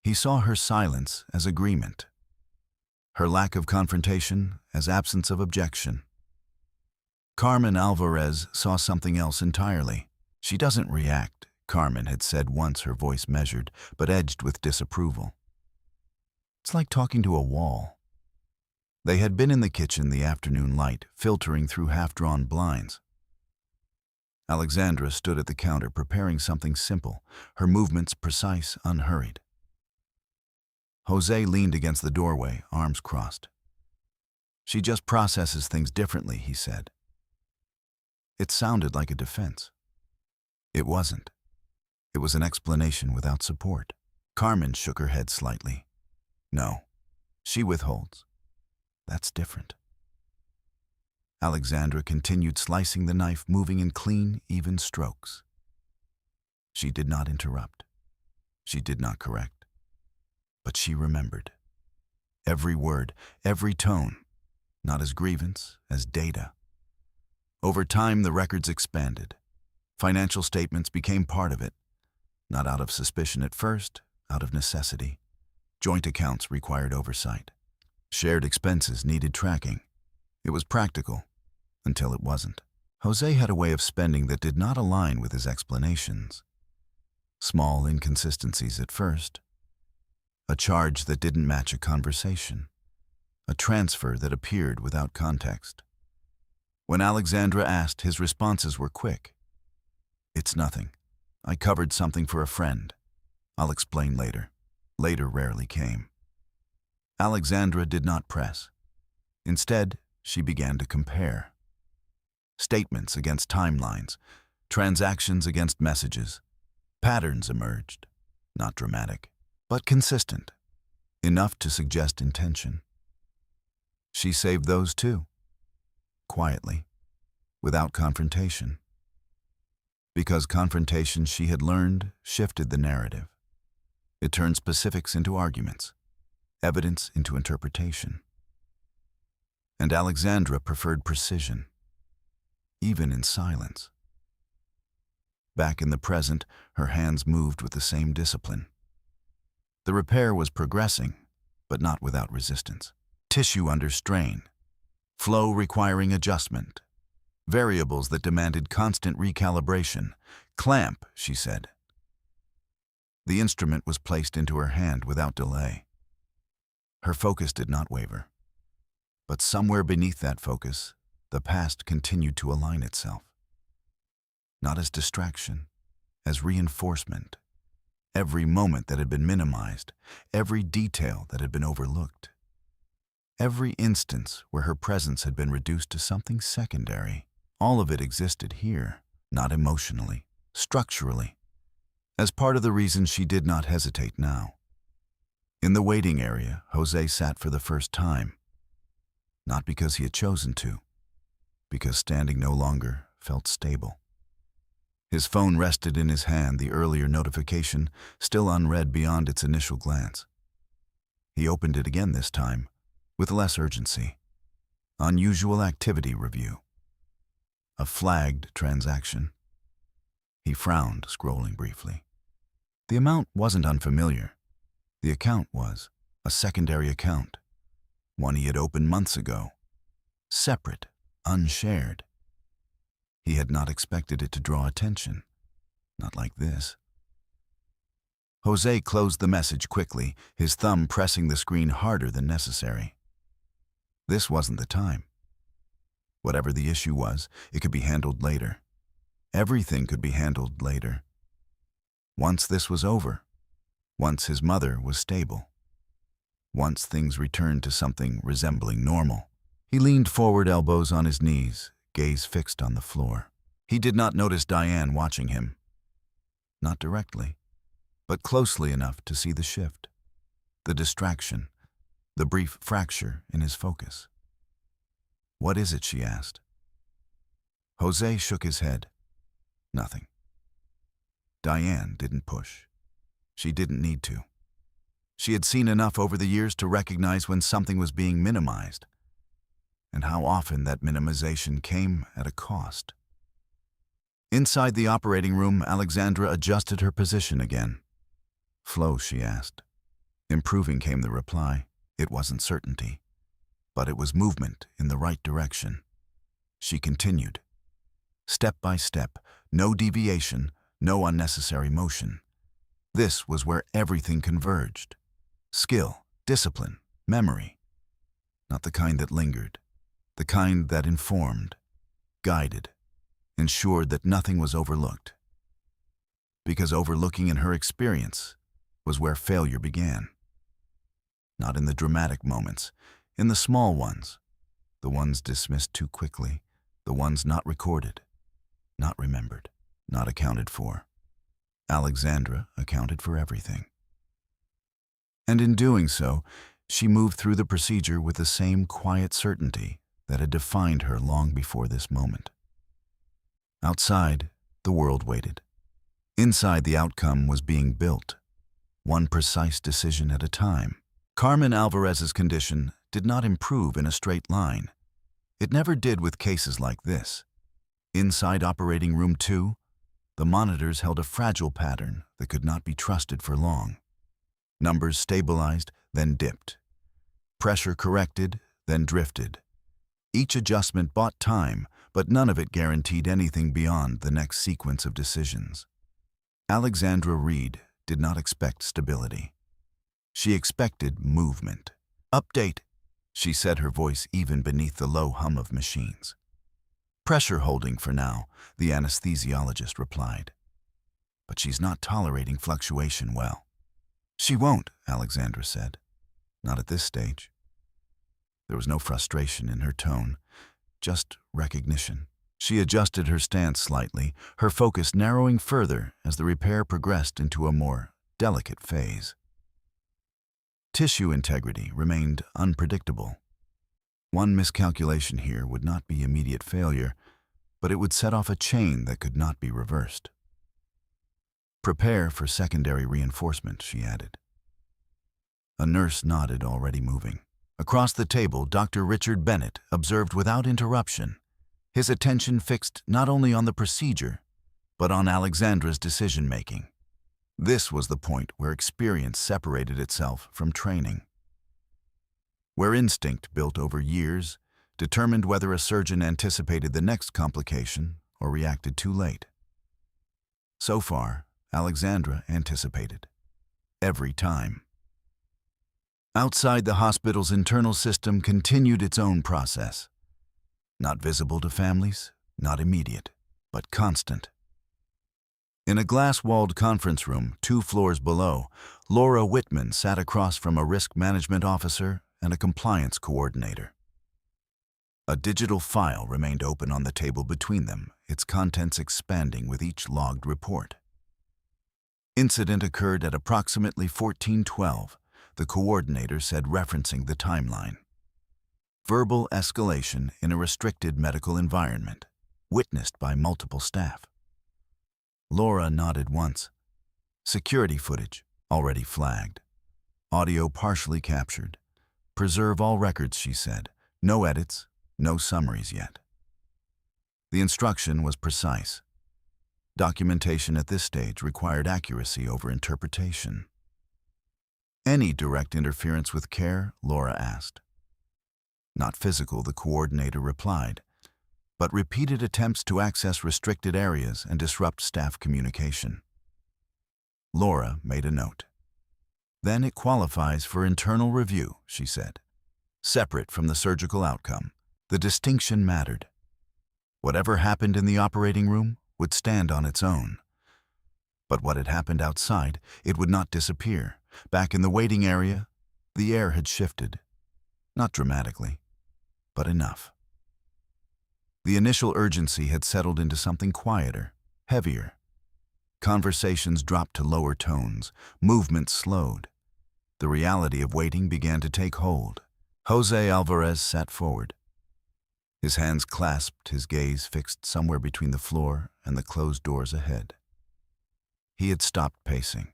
He saw her silence as agreement, her lack of confrontation as absence of objection. Carmen Alvarez saw something else entirely. She doesn't react, Carmen had said once, her voice measured, but edged with disapproval. It's like talking to a wall. They had been in the kitchen, the afternoon light filtering through half-drawn blinds. Alexandra stood at the counter preparing something simple, her movements precise, unhurried. Jose leaned against the doorway, arms crossed. She just processes things differently, he said. It sounded like a defense. It wasn't. It was an explanation without support. Carmen shook her head slightly. No, she withholds. That's different. Alexandra continued slicing the knife, moving in clean, even strokes. She did not interrupt. She did not correct. But she remembered. Every word, every tone, not as grievance, as data. Over time, the records expanded. Financial statements became part of it, not out of suspicion at first, out of necessity. Joint accounts required oversight. Shared expenses needed tracking. It was practical, until it wasn't. Jose had a way of spending that did not align with his explanations. Small inconsistencies at first. A charge that didn't match a conversation. A transfer that appeared without context. When Alexandra asked, his responses were quick. It's nothing. I covered something for a friend. I'll explain later. Later rarely came. Alexandra did not press. Instead, she began to compare. Statements against timelines, transactions against messages. Patterns emerged, not dramatic, but consistent, enough to suggest intention. She saved those too, quietly, without confrontation. Because confrontation, she had learned, shifted the narrative. It turned specifics into arguments, evidence into interpretation. And Alexandra preferred precision, even in silence. Back in the present, her hands moved with the same discipline. The repair was progressing, but not without resistance. Tissue under strain, flow requiring adjustment, variables that demanded constant recalibration. Clamp, she said. The instrument was placed into her hand without delay. Her focus did not waver. But somewhere beneath that focus, the past continued to align itself. Not as distraction, as reinforcement. Every moment that had been minimized, every detail that had been overlooked. Every instance where her presence had been reduced to something secondary. All of it existed here, not emotionally, structurally, as part of the reason she did not hesitate now. In the waiting area, Jose sat for the first time. Not because he had chosen to, because standing no longer felt stable. His phone rested in his hand, the earlier notification still unread beyond its initial glance. He opened it again this time, with less urgency. Unusual activity review. A flagged transaction. He frowned, scrolling briefly. The amount wasn't unfamiliar. The account was a secondary account, one he had opened months ago. Separate, unshared. He had not expected it to draw attention. Not like this. Jose closed the message quickly, his thumb pressing the screen harder than necessary. This wasn't the time. Whatever the issue was, it could be handled later. Everything could be handled later. Once this was over, once his mother was stable, once things returned to something resembling normal, he leaned forward, elbows on his knees, gaze fixed on the floor. He did not notice Diane watching him. Not directly, but closely enough to see the shift, the distraction, the brief fracture in his focus. "What is it?" she asked. Jose shook his head. Nothing. Diane didn't push. She didn't need to. She had seen enough over the years to recognize when something was being minimized, and how often that minimization came at a cost. Inside the operating room, Alexandra adjusted her position again. "Flow?" she asked. Improving, came the reply. It wasn't certainty, but it was movement in the right direction. She continued. Step by step, no deviation, no unnecessary motion. This was where everything converged. Skill, discipline, memory. Not the kind that lingered, the kind that informed, guided, ensured that nothing was overlooked. Because overlooking in her experience was where failure began. Not in the dramatic moments, in the small ones, the ones dismissed too quickly, the ones not recorded, not remembered, not accounted for. Alexandra accounted for everything. And in doing so, she moved through the procedure with the same quiet certainty that had defined her long before this moment. Outside, the world waited. Inside, the outcome was being built, one precise decision at a time. Carmen Alvarez's condition did not improve in a straight line. It never did with cases like this. Inside operating room 2, the monitors held a fragile pattern that could not be trusted for long. Numbers stabilized, then dipped. Pressure corrected, then drifted. Each adjustment bought time, but none of it guaranteed anything beyond the next sequence of decisions. Alexandra Reed did not expect stability. She expected movement. "Update," she said, her voice even beneath the low hum of machines. "Pressure holding for now," the anesthesiologist replied. "But she's not tolerating fluctuation well." "She won't," Alexandra said. "Not at this stage." There was no frustration in her tone, just recognition. She adjusted her stance slightly, her focus narrowing further as the repair progressed into a more delicate phase. Tissue integrity remained unpredictable. One miscalculation here would not be immediate failure, but it would set off a chain that could not be reversed. "Prepare for secondary reinforcement," she added. A nurse nodded, already moving. Across the table, Dr. Richard Bennett observed without interruption, his attention fixed not only on the procedure, but on Alexandra's decision-making. This was the point where experience separated itself from training, where instinct built over years determined whether a surgeon anticipated the next complication or reacted too late. So far, Alexandra anticipated. Every time. Outside, the hospital's internal system continued its own process. Not visible to families, not immediate, but constant. In a glass-walled conference room 2 floors below, Laura Whitman sat across from a risk management officer and a compliance coordinator. A digital file remained open on the table between them, its contents expanding with each logged report. Incident occurred at approximately 14:12, the coordinator said, referencing the timeline. Verbal escalation in a restricted medical environment, witnessed by multiple staff. Laura nodded once. Security footage, already flagged. Audio partially captured. Preserve all records, she said. No edits, no summaries yet. The instruction was precise. Documentation at this stage required accuracy over interpretation. Any direct interference with care? Laura asked. Not physical, the coordinator replied, but repeated attempts to access restricted areas and disrupt staff communication. Laura made a note. Then it qualifies for internal review, she said. Separate from the surgical outcome, the distinction mattered. Whatever happened in the operating room would stand on its own. But what had happened outside, it would not disappear. Back in the waiting area, the air had shifted. Not dramatically, but enough. The initial urgency had settled into something quieter, heavier. Conversations dropped to lower tones, movements slowed. The reality of waiting began to take hold. Jose Alvarez sat forward. His hands clasped, his gaze fixed somewhere between the floor and the closed doors ahead. He had stopped pacing.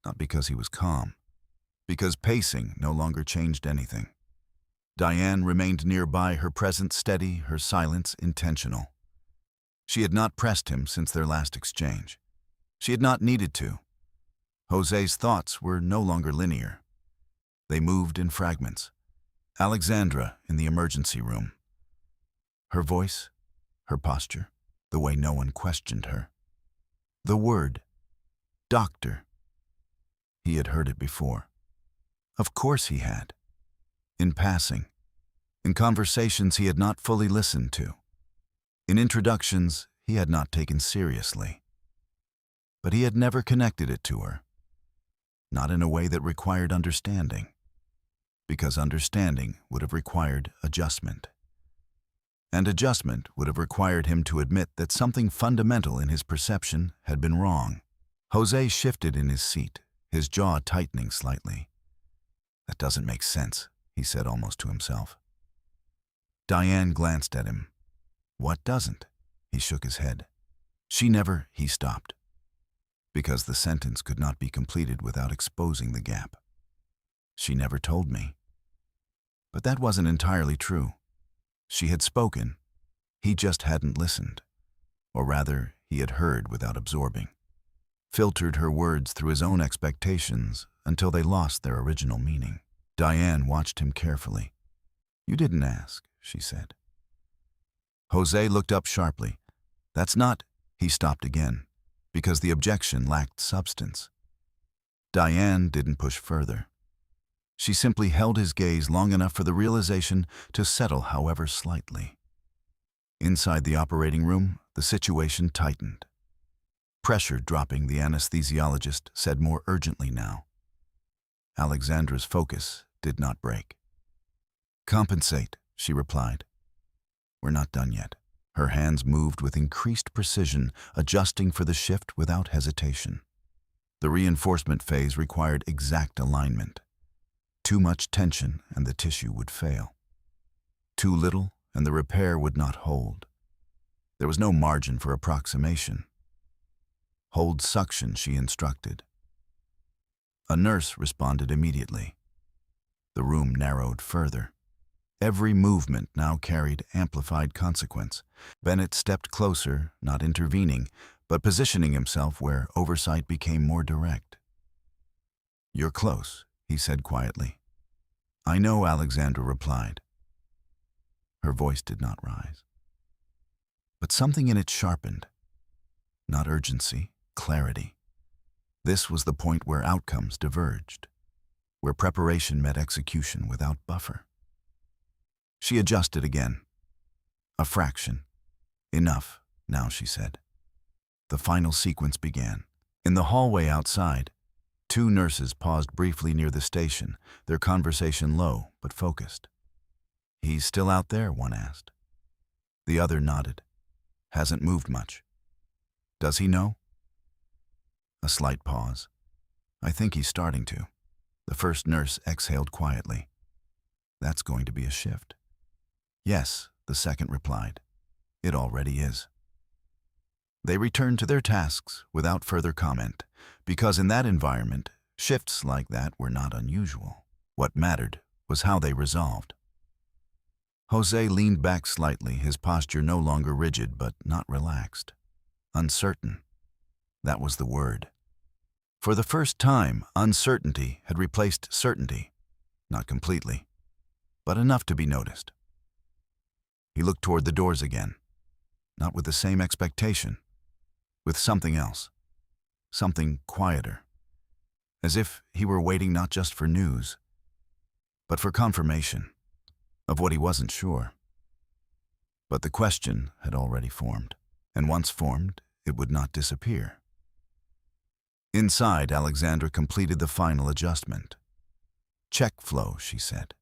Not because he was calm, because pacing no longer changed anything. Diane remained nearby, her presence steady, her silence intentional. She had not pressed him since their last exchange. She had not needed to. Jose's thoughts were no longer linear. They moved in fragments. Alexandra in the emergency room. Her voice, her posture, the way no one questioned her. The word, doctor. He had heard it before. Of course he had. In passing. In conversations he had not fully listened to. In introductions he had not taken seriously. But he had never connected it to her. Not in a way that required understanding. Because understanding would have required adjustment. And adjustment would have required him to admit that something fundamental in his perception had been wrong. Jose shifted in his seat, his jaw tightening slightly. That doesn't make sense, he said almost to himself. Diane glanced at him. What doesn't? He shook his head. She never, he stopped. Because the sentence could not be completed without exposing the gap. She never told me. But that wasn't entirely true. She had spoken. He just hadn't listened. Or rather, he had heard without absorbing. Filtered her words through his own expectations until they lost their original meaning. Diane watched him carefully. You didn't ask, she said. Jose looked up sharply. That's not, he stopped again, because the objection lacked substance. Diane didn't push further. She simply held his gaze long enough for the realization to settle, however slightly. Inside the operating room, the situation tightened. Pressure dropping, the anesthesiologist said more urgently now. Alexandra's focus did not break. Compensate, she replied. We're not done yet. Her hands moved with increased precision, adjusting for the shift without hesitation. The reinforcement phase required exact alignment. Too much tension and the tissue would fail. Too little and the repair would not hold. There was no margin for approximation. Hold suction, she instructed. A nurse responded immediately. The room narrowed further. Every movement now carried amplified consequence. Bennett stepped closer, not intervening, but positioning himself where oversight became more direct. You're close, he said quietly. I know, Alexandra replied. Her voice did not rise. But something in it sharpened. Not urgency, clarity. This was the point where outcomes diverged, where preparation met execution without buffer. She adjusted again. A fraction. Enough, now, she said. The final sequence began. In the hallway outside, two nurses paused briefly near the station, their conversation low but focused. He's still out there, one asked. The other nodded. Hasn't moved much. Does he know? A slight pause. I think he's starting to. The first nurse exhaled quietly. That's going to be a shift. Yes, the second replied. It already is. They returned to their tasks without further comment, because in that environment, shifts like that were not unusual. What mattered was how they resolved. Jose leaned back slightly, his posture no longer rigid but not relaxed. Uncertain. That was the word. For the first time, uncertainty had replaced certainty. Not completely, but enough to be noticed. He looked toward the doors again, not with the same expectation, with something else, something quieter, as if he were waiting not just for news, but for confirmation of what he wasn't sure. But the question had already formed, and once formed, it would not disappear. Inside, Alexandra completed the final adjustment. Check flow, she said.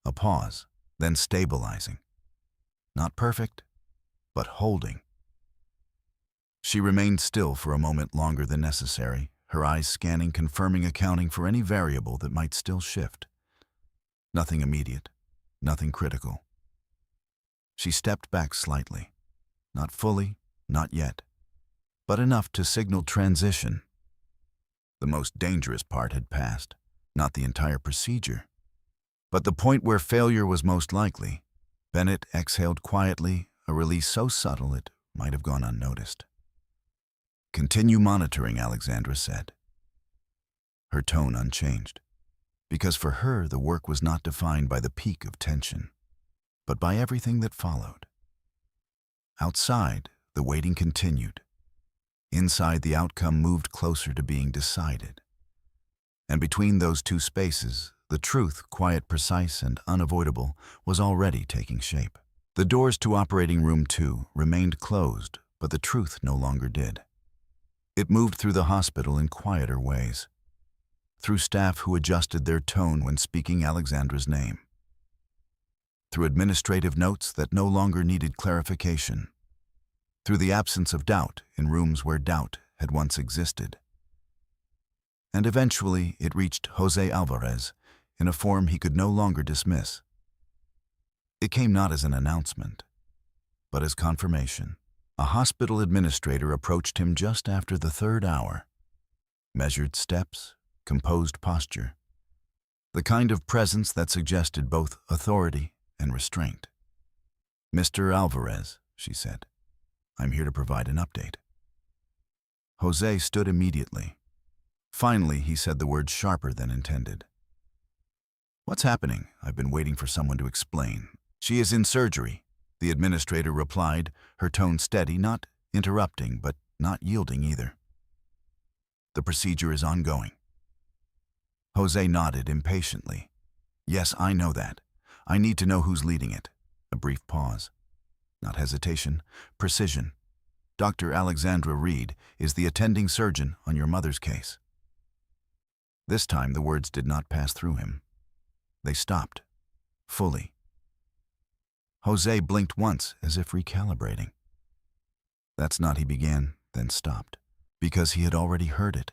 A pause, then stabilizing. Not perfect, but holding. She remained still for a moment longer than necessary, her eyes scanning, confirming, accounting for any variable that might still shift. Nothing immediate, nothing critical. She stepped back slightly. Not fully, not yet, but enough to signal transition. The most dangerous part had passed, not the entire procedure, but the point where failure was most likely. Bennett exhaled quietly, a release so subtle it might have gone unnoticed. Continue monitoring, Alexandra said. Her tone unchanged, because for her the work was not defined by the peak of tension, but by everything that followed. Outside, the waiting continued. Inside, the outcome moved closer to being decided. And between those two spaces, the truth, quiet, precise, and unavoidable, was already taking shape. The doors to operating room 2 remained closed, but the truth no longer did. It moved through the hospital in quieter ways, through staff who adjusted their tone when speaking Alexandra's name, through administrative notes that no longer needed clarification, through the absence of doubt in rooms where doubt had once existed. And eventually it reached Jose Alvarez in a form he could no longer dismiss. It came not as an announcement, but as confirmation. A hospital administrator approached him just after the 3rd hour. Measured steps, composed posture. The kind of presence that suggested both authority and restraint. "Mr. Alvarez," she said, "I'm here to provide an update." Jose stood immediately. Finally, he said the words sharper than intended. "What's happening? I've been waiting for someone to explain." "She is in surgery," the administrator replied, her tone steady, not interrupting, but not yielding either. "The procedure is ongoing." Jose nodded impatiently. "Yes, I know that. I need to know who's leading it." A brief pause. Not hesitation, precision. "Dr. Alexandra Reed is the attending surgeon on your mother's case." This time the words did not pass through him. They stopped, fully. Jose blinked once as if recalibrating. "That's not," he began, then stopped, because he had already heard it.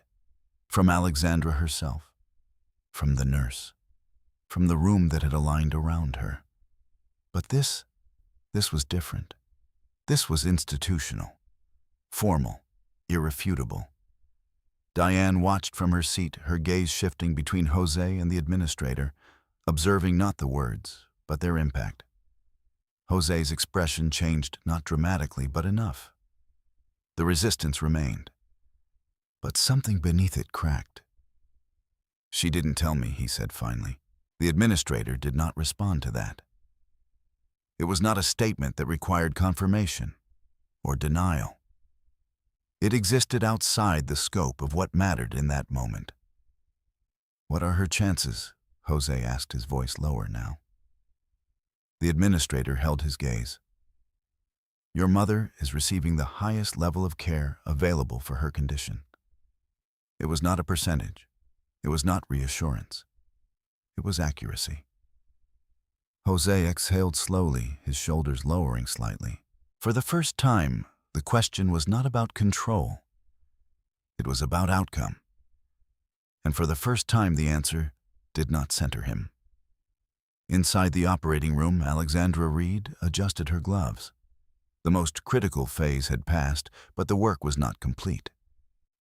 From Alexandra herself, from the nurse, from the room that had aligned around her. But this was different. This was institutional, formal, irrefutable. Diane watched from her seat, her gaze shifting between Jose and the administrator, observing not the words, but their impact. Jose's expression changed not dramatically, but enough. The resistance remained, but something beneath it cracked. "She didn't tell me," he said finally. The administrator did not respond to that. It was not a statement that required confirmation or denial. It existed outside the scope of what mattered in that moment. "What are her chances?" Jose asked, his voice lower now. The administrator held his gaze. "Your mother is receiving the highest level of care available for her condition." It was not a percentage. It was not reassurance. It was accuracy. Jose exhaled slowly, his shoulders lowering slightly. For the first time, the question was not about control. It was about outcome. And for the first time, the answer did not center him. Inside the operating room, Alexandra Reed adjusted her gloves. The most critical phase had passed, but the work was not complete.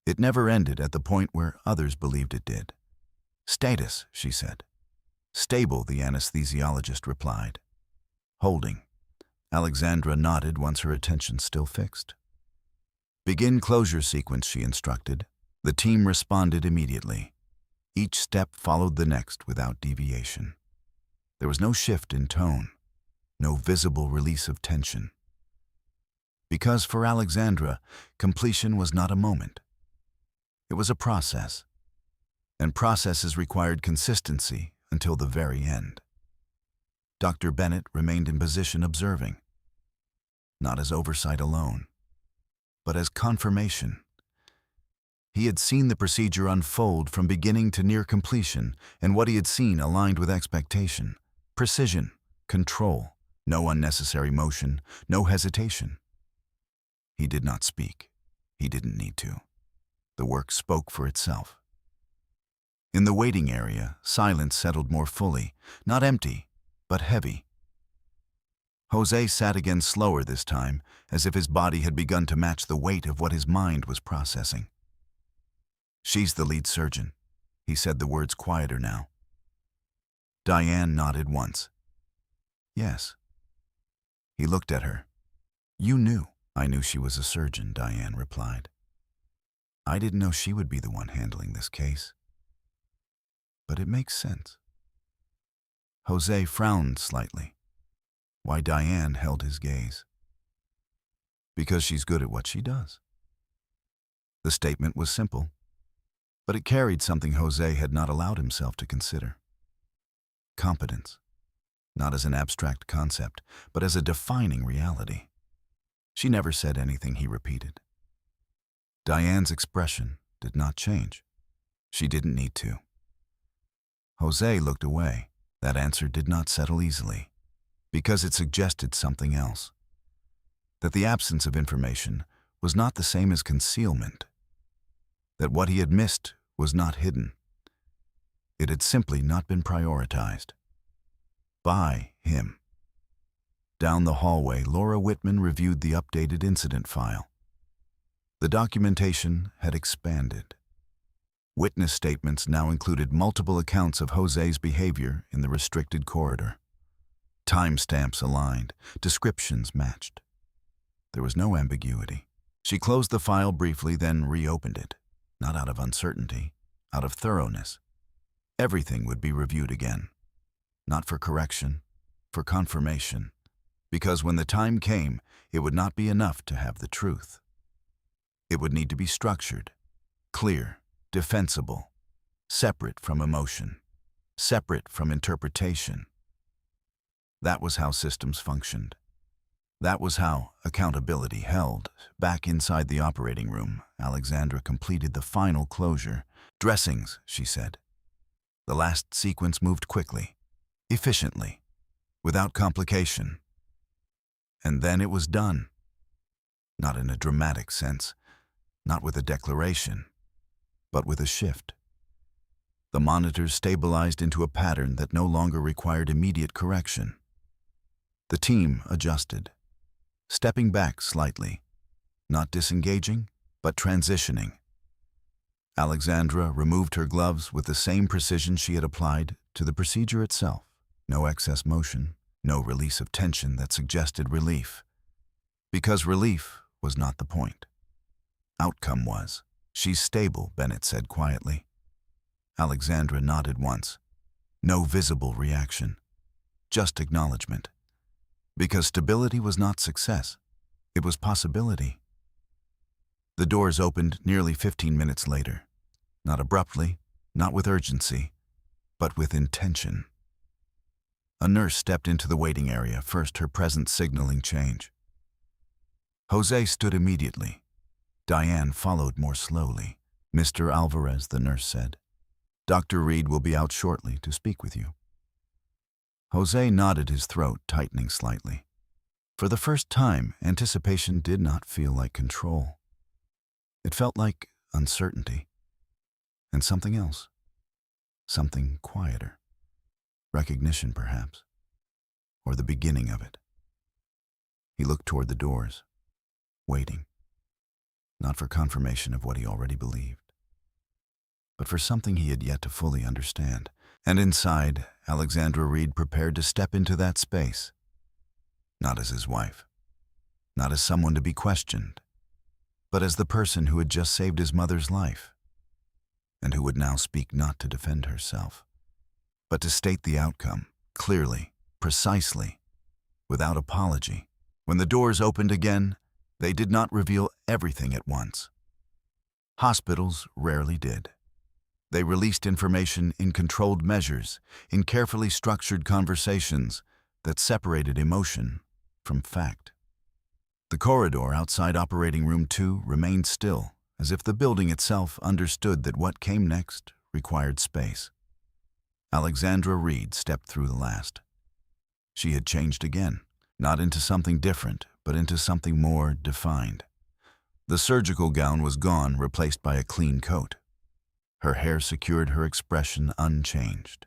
It never ended at the point where others believed it did. "Status," she said. "Stable," the anesthesiologist replied. "Holding." Alexandra nodded once her attention still fixed. "Begin closure sequence," she instructed. The team responded immediately. Each step followed the next without deviation. There was no shift in tone, no visible release of tension. Because for Alexandra, completion was not a moment. It was a process, and processes required consistency until the very end. Dr. Bennett remained in position observing, not as oversight alone, but as confirmation. He had seen the procedure unfold from beginning to near completion, and what he had seen aligned with expectation. Precision, control, no unnecessary motion, no hesitation. He did not speak. He didn't need to. The work spoke for itself. In the waiting area, silence settled more fully, not empty, but heavy. Jose sat again slower this time, as if his body had begun to match the weight of what his mind was processing. "She's the lead surgeon," he said, the words quieter now. Diane nodded once. "Yes." He looked at her. "You knew." "I knew she was a surgeon," Diane replied. "I didn't know she would be the one handling this case. But it makes sense." Jose frowned slightly. Why Diane held his gaze. "Because she's good at what she does." The statement was simple, but it carried something Jose had not allowed himself to consider. Competence, not as an abstract concept, but as a defining reality. "She never said anything," he repeated. Diane's expression did not change. She didn't need to. Jose looked away. That answer did not settle easily, because it suggested something else. That the absence of information was not the same as concealment. That what he had missed was not hidden. It had simply not been prioritized. By him. Down the hallway, Laura Whitman reviewed the updated incident file. The documentation had expanded. Witness statements now included multiple accounts of Jose's behavior in the restricted corridor. Timestamps aligned, descriptions matched. There was no ambiguity. She closed the file briefly, then reopened it, not out of uncertainty, out of thoroughness. Everything would be reviewed again. Not for correction, for confirmation. Because when the time came, it would not be enough to have the truth. It would need to be structured, clear, defensible, separate from emotion, separate from interpretation. That was how systems functioned. That was how accountability held. Back inside the operating room, Alexandra completed the final closure. "Dressings," she said. The last sequence moved quickly, efficiently, without complication. And then it was done. Not in a dramatic sense, not with a declaration, but with a shift. The monitors stabilized into a pattern that no longer required immediate correction. The team adjusted, stepping back slightly, not disengaging, but transitioning. Alexandra removed her gloves with the same precision she had applied to the procedure itself. No excess motion, no release of tension that suggested relief. Because relief was not the point. Outcome was. "She's stable," Bennett said quietly. Alexandra nodded once. No visible reaction, just acknowledgment. Because stability was not success, it was possibility. The doors opened nearly 15 minutes later. Not abruptly, not with urgency, but with intention. A nurse stepped into the waiting area, first, her presence signaling change. Jose stood immediately. Diane followed more slowly. "Mr. Alvarez," the nurse said. "Dr. Reed will be out shortly to speak with you." Jose nodded, his throat tightening slightly. For the first time, anticipation did not feel like control. It felt like uncertainty. And something else. Something quieter. Recognition, perhaps. Or the beginning of it. He looked toward the doors, waiting. Not for confirmation of what he already believed, but for something he had yet to fully understand. And inside, Alexandra Reed prepared to step into that space. Not as his wife. Not as someone to be questioned. But as the person who had just saved his mother's life. And who would now speak not to defend herself, but to state the outcome, clearly, precisely, without apology. When the doors opened again, they did not reveal everything at once. Hospitals rarely did. They released information in controlled measures, in carefully structured conversations that separated emotion from fact. The corridor outside Operating Room 2 remained still, as if the building itself understood that what came next required space. Alexandra Reed stepped through the last. She had changed again, not into something different, but into something more defined. The surgical gown was gone, replaced by a clean coat. Her hair secured her expression unchanged.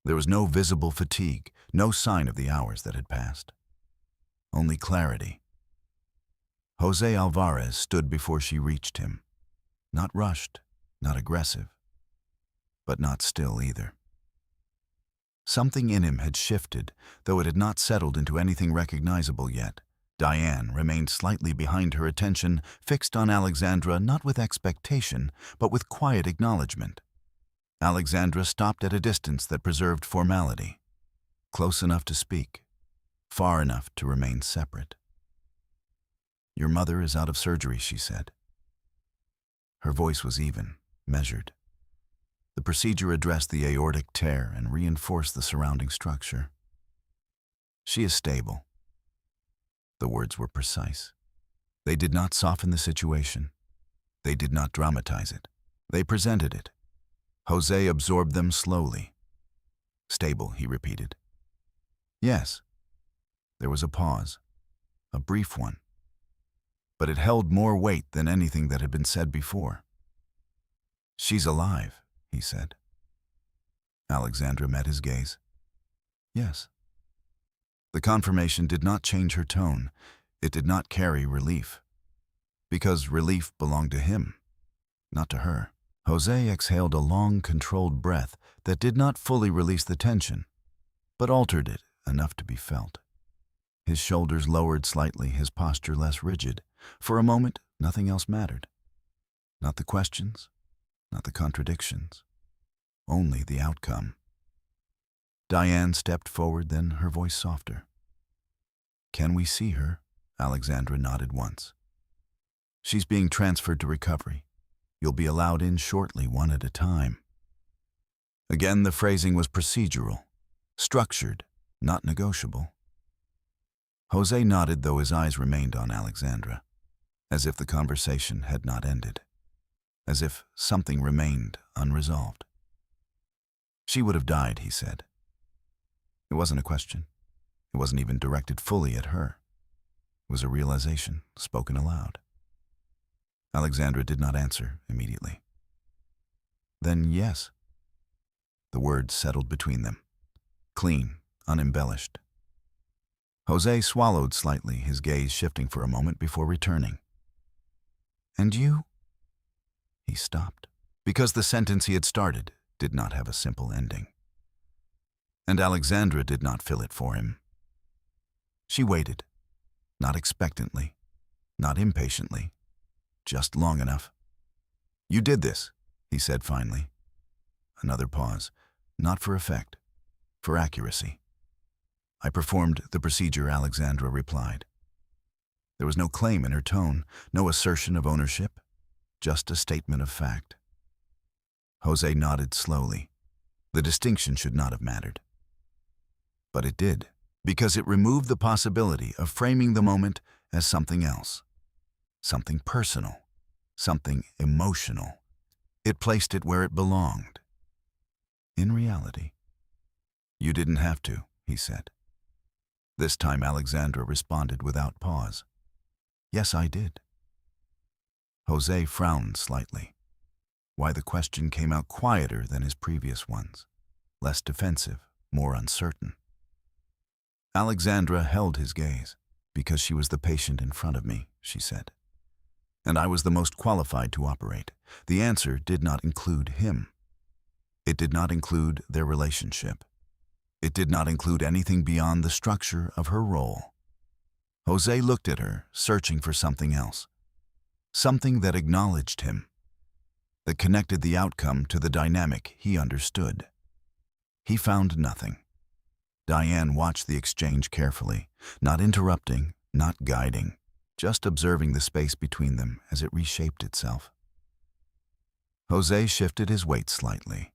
There was no visible fatigue, no sign of the hours that had passed. Only clarity. Jose Alvarez stood before she reached him. Not rushed, not aggressive, but not still either. Something in him had shifted, though it had not settled into anything recognizable yet. Diane remained slightly behind, her attention fixed on Alexandra, not with expectation, but with quiet acknowledgment. Alexandra stopped at a distance that preserved formality, close enough to speak, far enough to remain separate. "Your mother is out of surgery," she said. Her voice was even, measured. The procedure addressed the aortic tear and reinforced the surrounding structure. "She is stable." The words were precise. They did not soften the situation. They did not dramatize it. They presented it. Jose absorbed them slowly. "Stable," he repeated. "Yes." There was a pause, a brief one, but it held more weight than anything that had been said before. "She's alive," he said. Alexandra met his gaze. "Yes." The confirmation did not change her tone. It did not carry relief, because relief belonged to him, not to her. Jose exhaled a long, controlled breath that did not fully release the tension, but altered it enough to be felt. His shoulders lowered slightly, his posture less rigid. For a moment, nothing else mattered. Not the questions, not the contradictions, only the outcome. Diane stepped forward, then her voice softer. "Can we see her?" Alexandra nodded once. "She's being transferred to recovery. You'll be allowed in shortly, one at a time." Again, the phrasing was procedural, structured, not negotiable. Jose nodded, though his eyes remained on Alexandra, as if the conversation had not ended, as if something remained unresolved. "She would have died," he said. It wasn't a question. It wasn't even directed fully at her. It was a realization, spoken aloud. Alexandra did not answer immediately. "Then yes." The words settled between them, clean, unembellished. Jose swallowed slightly, his gaze shifting for a moment before returning. "And you?" He stopped, because the sentence he had started did not have a simple ending. And Alexandra did not fill it for him. She waited, not expectantly, not impatiently, just long enough. "You did this," he said finally. Another pause, not for effect, for accuracy. "I performed the procedure," Alexandra replied. There was no claim in her tone, no assertion of ownership, just a statement of fact. Jose nodded slowly. The distinction should not have mattered. But it did, because it removed the possibility of framing the moment as something else, something personal, something emotional. It placed it where it belonged. In reality. "You didn't have to," he said. This time Alexandra responded without pause. "Yes, I did." Jose frowned slightly. Why the question came out quieter than his previous ones, less defensive, more uncertain. Alexandra held his gaze. "Because she was the patient in front of me," she said. "And I was the most qualified to operate." The answer did not include him. It did not include their relationship. It did not include anything beyond the structure of her role. Jose looked at her, searching for something else. Something that acknowledged him, that connected the outcome to the dynamic he understood. He found nothing. Diane watched the exchange carefully, not interrupting, not guiding, just observing the space between them as it reshaped itself. Jose shifted his weight slightly.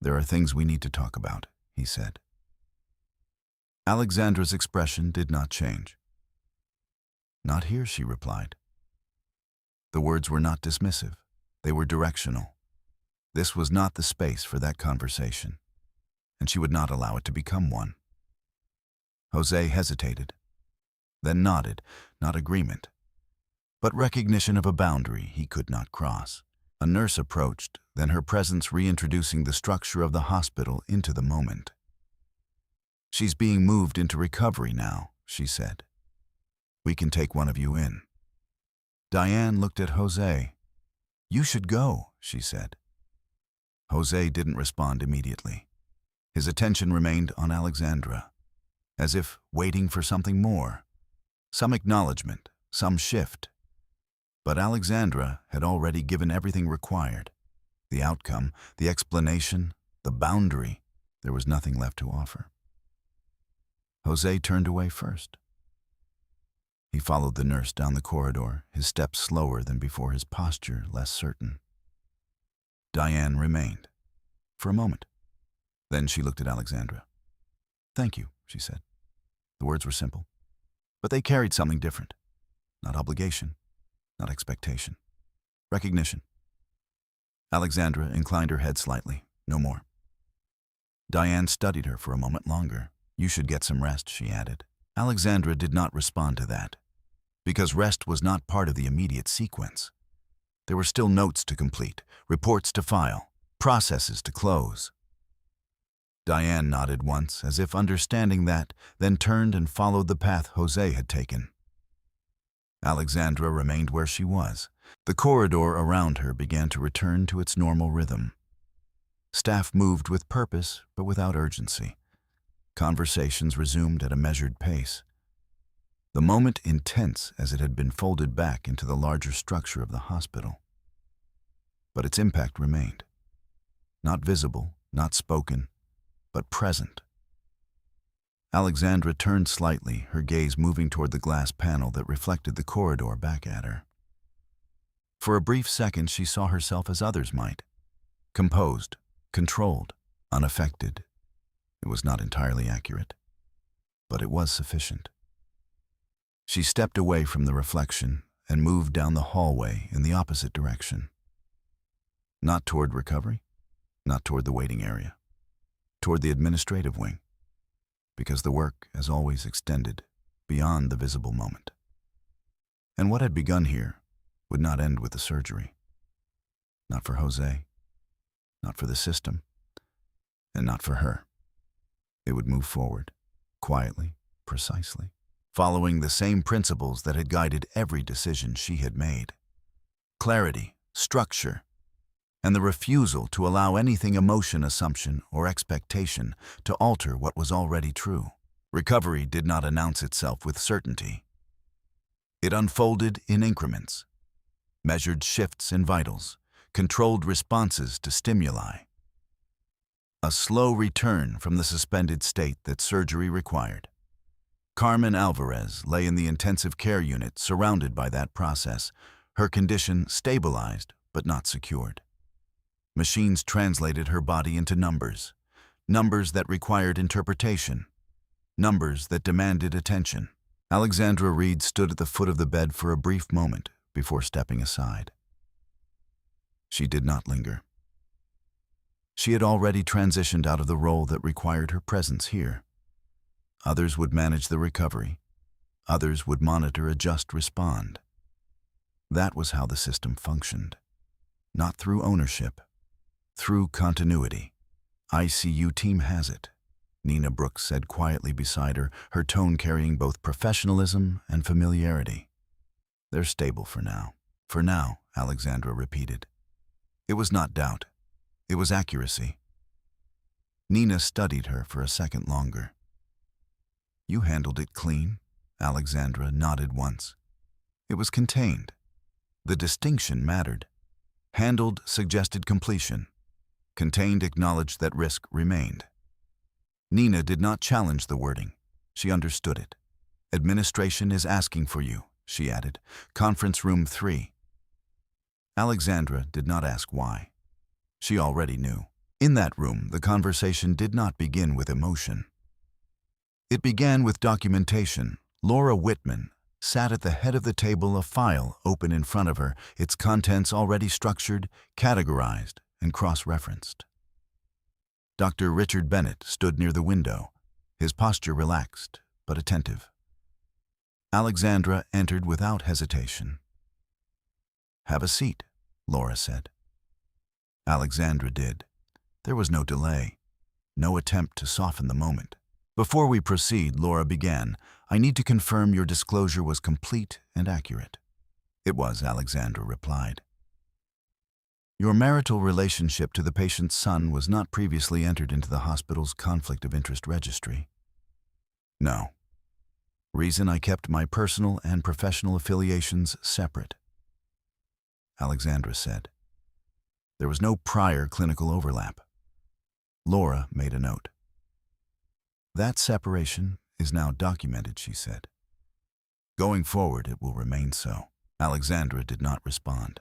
"There are things we need to talk about," he said. Alexandra's expression did not change. "Not here," she replied. The words were not dismissive. They were directional. This was not the space for that conversation, and she would not allow it to become one. Jose hesitated, then nodded, not agreement, but recognition of a boundary he could not cross. A nurse approached, then her presence reintroducing the structure of the hospital into the moment. "She's being moved into recovery now," she said. "We can take one of you in." Diane looked at Jose. "You should go," she said. Jose didn't respond immediately. His attention remained on Alexandra, as if waiting for something more, some acknowledgement, some shift. But Alexandra had already given everything required. The outcome, the explanation, the boundary. There was nothing left to offer. Jose turned away first. He followed the nurse down the corridor, his steps slower than before, his posture less certain. Diane remained, for a moment. Then she looked at Alexandra. "Thank you," she said. The words were simple, but they carried something different. Not obligation, not expectation. Recognition. Alexandra inclined her head slightly, no more. Diane studied her for a moment longer. "You should get some rest," she added. Alexandra did not respond to that, because rest was not part of the immediate sequence. There were still notes to complete, reports to file, processes to close. Diane nodded once, as if understanding that, then turned and followed the path Jose had taken. Alexandra remained where she was. The corridor around her began to return to its normal rhythm. Staff moved with purpose, but without urgency. Conversations resumed at a measured pace. The moment intense as it had been folded back into the larger structure of the hospital. But its impact remained. Not visible, not spoken, but present. Alexandra turned slightly, her gaze moving toward the glass panel that reflected the corridor back at her. For a brief second, she saw herself as others might. Composed, controlled, unaffected. It was not entirely accurate, but it was sufficient. She stepped away from the reflection and moved down the hallway in the opposite direction. Not toward recovery, not toward the waiting area, toward the administrative wing, because the work, as always, extended beyond the visible moment. And what had begun here would not end with the surgery. Not for Jose, not for the system, and not for her. It would move forward, quietly, precisely, following the same principles that had guided every decision she had made. Clarity, structure, and the refusal to allow anything emotion, assumption, or expectation to alter what was already true. Recovery did not announce itself with certainty. It unfolded in increments, measured shifts in vitals, controlled responses to stimuli. A slow return from the suspended state that surgery required. Carmen Alvarez lay in the intensive care unit surrounded by that process, her condition stabilized but not secured. Machines translated her body into numbers, numbers that required interpretation, numbers that demanded attention. Alexandra Reed stood at the foot of the bed for a brief moment before stepping aside. She did not linger. She had already transitioned out of the role that required her presence here. Others would manage the recovery. Others would monitor, adjust, respond. That was how the system functioned. Not through ownership, through continuity. "ICU team has it," Nina Brooks said quietly beside her, her tone carrying both professionalism and familiarity. "They're stable for now." "For now," Alexandra repeated. It was not doubt. It was accuracy. Nina studied her for a second longer. "You handled it clean," Alexandra nodded once. It was contained. The distinction mattered. Handled suggested completion. Contained acknowledged that risk remained. Nina did not challenge the wording. She understood it. "Administration is asking for you," she added. "Conference room 3. Alexandra did not ask why. She already knew. In that room, the conversation did not begin with emotion. It began with documentation. Laura Whitman, sat at the head of the table, a file open in front of her, its contents already structured, categorized, and cross-referenced. Dr. Richard Bennett stood near the window, his posture relaxed but attentive. Alexandra entered without hesitation. "Have a seat," Laura said. Alexandra did. There was no delay, no attempt to soften the moment. "Before we proceed," Laura began, "I need to confirm your disclosure was complete and accurate." "It was," Alexandra replied. "Your marital relationship to the patient's son was not previously entered into the hospital's conflict of interest registry." "No. Reason I kept my personal and professional affiliations separate," Alexandra said. There was no prior clinical overlap. Laura made a note. "That separation is now documented," she said. "Going forward, it will remain so." Alexandra did not respond.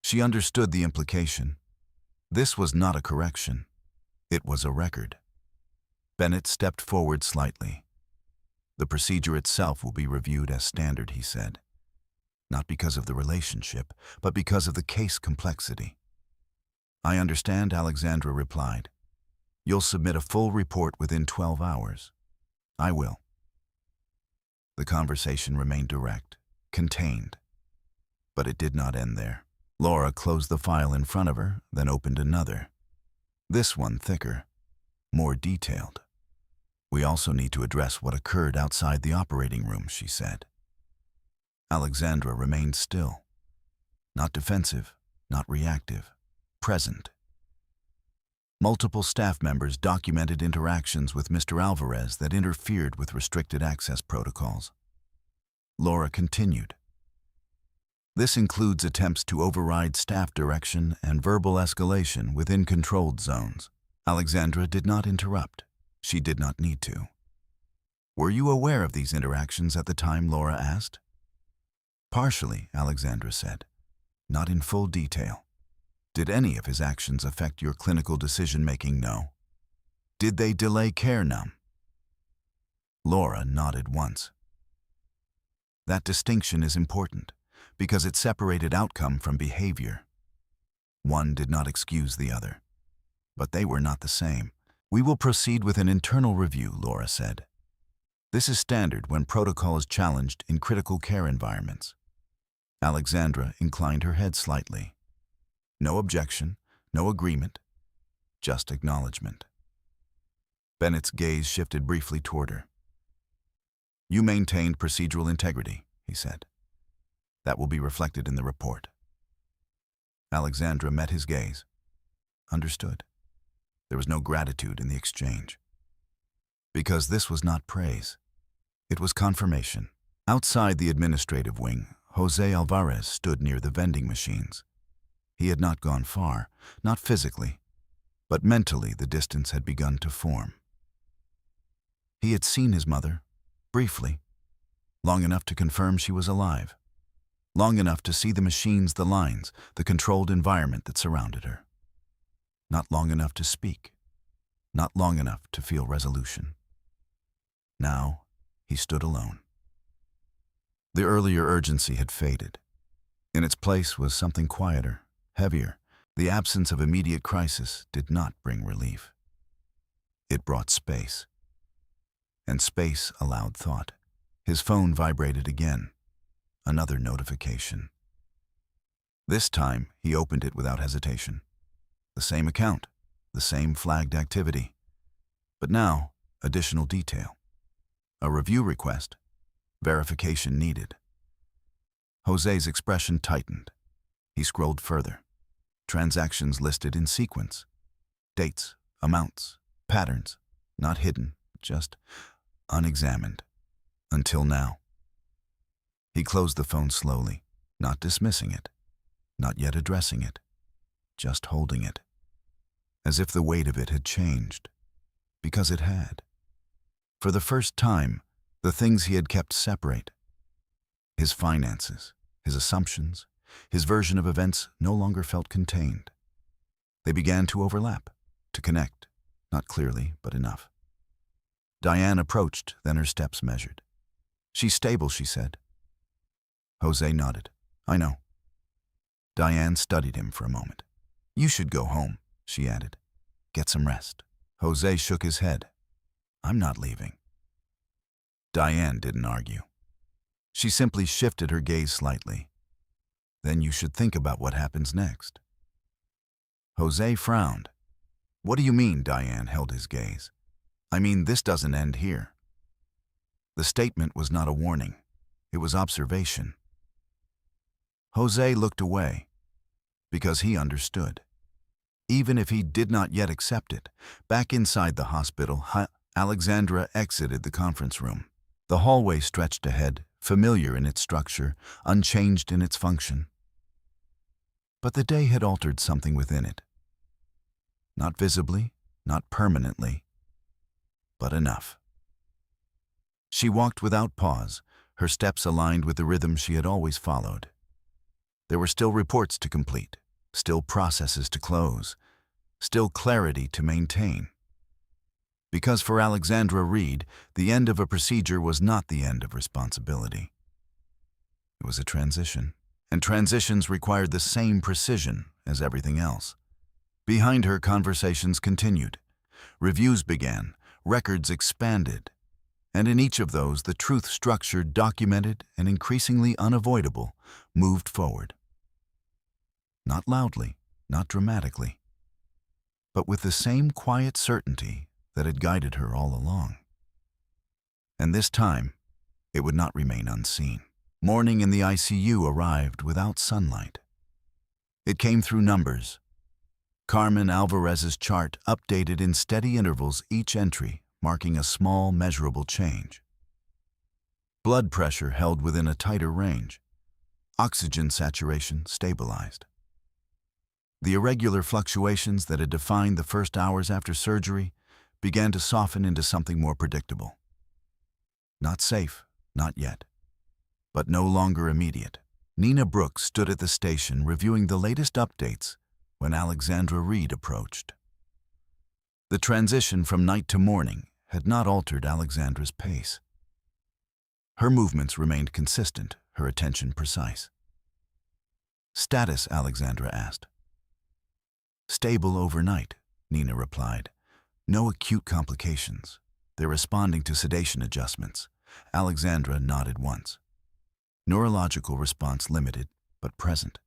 She understood the implication. This was not a correction. It was a record. Bennett stepped forward slightly. "The procedure itself will be reviewed as standard," he said. "Not because of the relationship, but because of the case complexity." "I understand," Alexandra replied. "You'll submit a full report within 12 hours. "I will." The conversation remained direct, contained. But it did not end there. Laura closed the file in front of her, then opened another. This one thicker, more detailed. "We also need to address what occurred outside the operating room," she said. Alexandra remained still. Not defensive, not reactive, present. Multiple staff members documented interactions with Mr. Alvarez that interfered with restricted access protocols. Laura continued. "This includes attempts to override staff direction and verbal escalation within controlled zones." Alexandra did not interrupt. She did not need to. "Were you aware of these interactions at the time?" Laura asked. "Partially," Alexandra said. "Not in full detail." "Did any of his actions affect your clinical decision-making?" "No." "Did they delay care?" "No." Laura nodded once. That distinction is important because it separated outcome from behavior. One did not excuse the other, but they were not the same. "We will proceed with an internal review," Laura said. "This is standard when protocol is challenged in critical care environments." Alexandra inclined her head slightly. No objection, no agreement, just acknowledgment. Bennett's gaze shifted briefly toward her. "You maintained procedural integrity," he said. "That will be reflected in the report." Alexandra met his gaze. Understood. There was no gratitude in the exchange. Because this was not praise. It was confirmation. Outside the administrative wing, Jose Alvarez stood near the vending machines. He had not gone far, not physically, but mentally the distance had begun to form. He had seen his mother, briefly, long enough to confirm she was alive, long enough to see the machines, the lines, the controlled environment that surrounded her. Not long enough to speak, not long enough to feel resolution. Now, he stood alone. The earlier urgency had faded. In its place was something quieter, heavier. The absence of immediate crisis did not bring relief. It brought space. And space allowed thought. His phone vibrated again. Another notification. This time, he opened it without hesitation. The same account, the same flagged activity. But now, additional detail. A review request. Verification needed. Jose's expression tightened. He scrolled further. Transactions listed in sequence. Dates, amounts, patterns, not hidden, just unexamined. Until now. He closed the phone slowly, not dismissing it, not yet addressing it, just holding it. As if the weight of it had changed. Because it had. For the first time, the things he had kept separate. His finances, his assumptions, his version of events no longer felt contained. They began to overlap, to connect, not clearly, but enough. Diane approached, then her steps measured. "She's stable," she said. Jose nodded. I know. Diane studied him for a moment. You should go home, she added. Get some rest. Jose shook his head. I'm not leaving. Diane didn't argue. She simply shifted her gaze slightly. Then you should think about what happens next. Jose frowned. What do you mean? Diane held his gaze. I mean, this doesn't end here. The statement was not a warning. It was observation. Jose looked away because he understood. Even if he did not yet accept it, back inside the hospital, Alexandra exited the conference room. The hallway stretched ahead, familiar in its structure, unchanged in its function. But the day had altered something within it. Not visibly, not permanently, but enough. She walked without pause, her steps aligned with the rhythm she had always followed. There were still reports to complete, still processes to close, still clarity to maintain. Because for Alexandra Reed, the end of a procedure was not the end of responsibility. It was a transition, and transitions required the same precision as everything else. Behind her, conversations continued. Reviews began, records expanded, and in each of those, the truth structure, documented and increasingly unavoidable, moved forward. Not loudly, not dramatically, but with the same quiet certainty that had guided her all along. And this time, it would not remain unseen. Morning in the ICU arrived without sunlight. It came through numbers. Carmen Alvarez's chart updated in steady intervals, each entry marking a small, measurable change. Blood pressure held within a tighter range. Oxygen saturation stabilized. The irregular fluctuations that had defined the first hours after surgery began to soften into something more predictable. Not safe, not yet, but no longer immediate. Nina Brooks stood at the station reviewing the latest updates when Alexandra Reed approached. The transition from night to morning had not altered Alexandra's pace. Her movements remained consistent, her attention precise. Status? Alexandra asked. Stable overnight, Nina replied. No acute complications. They're responding to sedation adjustments. Alexandra nodded once. Neurological response limited, but present.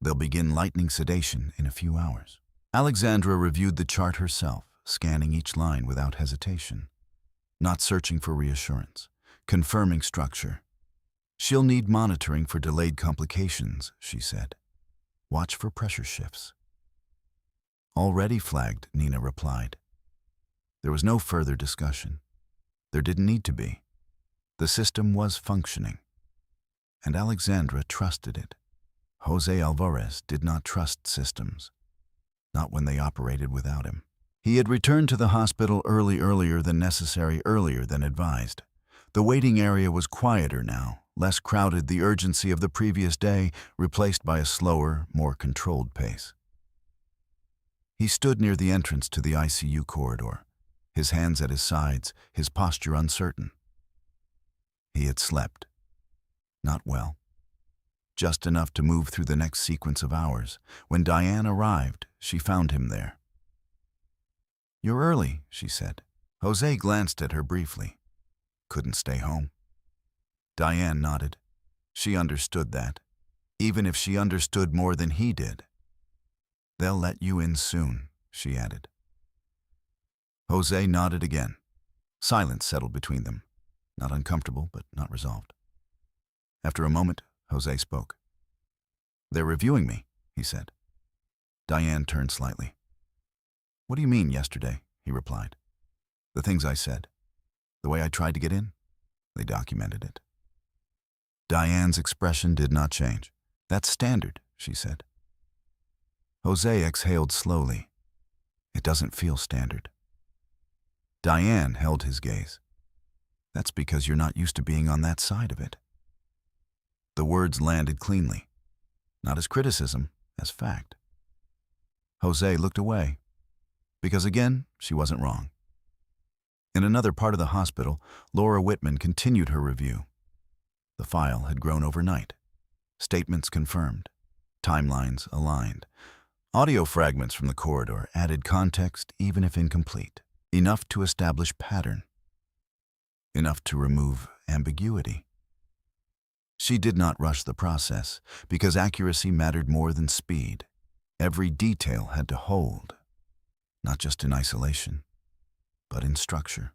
They'll begin lightening sedation in a few hours. Alexandra reviewed the chart herself, scanning each line without hesitation. Not searching for reassurance, confirming structure. She'll need monitoring for delayed complications, she said. Watch for pressure shifts. Already flagged, Nina replied. There was no further discussion. There didn't need to be. The system was functioning, and Alexandra trusted it. Jose Alvarez did not trust systems, not when they operated without him. He had returned to the hospital earlier than necessary, earlier than advised. The waiting area was quieter now, less crowded, the urgency of the previous day replaced by a slower, more controlled pace. He stood near the entrance to the ICU corridor, his hands at his sides, his posture uncertain. He had slept. Not well. Just enough to move through the next sequence of hours. When Diane arrived, she found him there. You're early, she said. Jose glanced at her briefly. Couldn't stay home. Diane nodded. She understood that, even if she understood more than he did. They'll let you in soon, she added. Jose nodded again. Silence settled between them. Not uncomfortable, but not resolved. After a moment, Jose spoke. They're reviewing me, he said. Diane turned slightly. What do you mean yesterday? He replied. The things I said. The way I tried to get in? They documented it. Diane's expression did not change. That's standard, she said. Jose exhaled slowly. It doesn't feel standard. Diane held his gaze. That's because you're not used to being on that side of it. The words landed cleanly, not as criticism, as fact. Jose looked away, because again, she wasn't wrong. In another part of the hospital, Laura Whitman continued her review. The file had grown overnight, Statements confirmed. Timelines aligned. Audio fragments from the corridor added context even if incomplete. Enough to establish pattern. Enough to remove ambiguity. She did not rush the process because accuracy mattered more than speed. Every detail had to hold, not just in isolation, but in structure.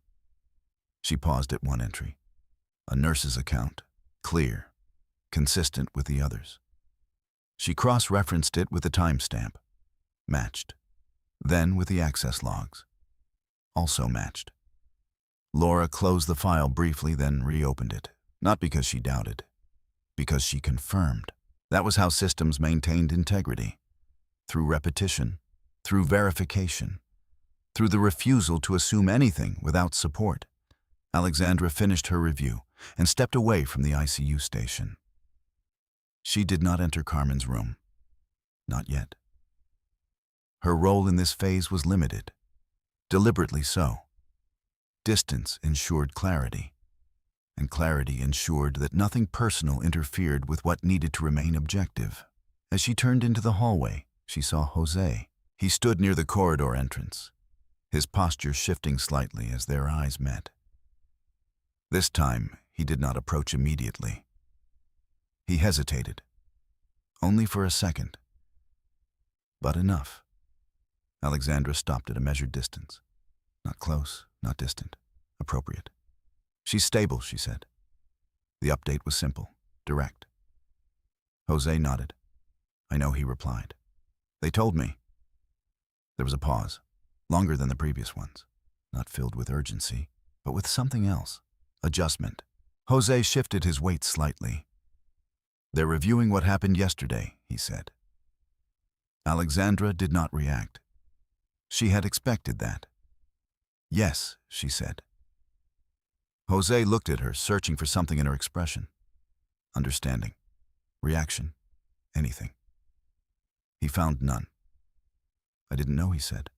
She paused at one entry, a nurse's account, clear, consistent with the others. She cross-referenced it with a timestamp, matched, then with the access logs, also matched. Laura closed the file briefly, then reopened it, not because she doubted, because she confirmed. That was how systems maintained integrity, through repetition, through verification, through the refusal to assume anything without support. Alexandra finished her review and stepped away from the ICU station. She did not enter Carmen's room. Not yet. Her role in this phase was limited, deliberately so. Distance ensured clarity, and clarity ensured that nothing personal interfered with what needed to remain objective. As she turned into the hallway, she saw Jose. He stood near the corridor entrance, his posture shifting slightly as their eyes met. This time, he did not approach immediately. He hesitated, only for a second. But enough. Alexandra stopped at a measured distance. Not close, not distant, appropriate. "She's stable," she said. The update was simple, direct. Jose nodded. "I know," he replied. "They told me." There was a pause, longer than the previous ones, not filled with urgency, but with something else. Adjustment. Jose shifted his weight slightly. "They're reviewing what happened yesterday," he said. Alexandra did not react. She had expected that. "Yes," she said. Jose looked at her, searching for something in her expression. Understanding. Reaction. Anything. He found none. "I didn't know," he said.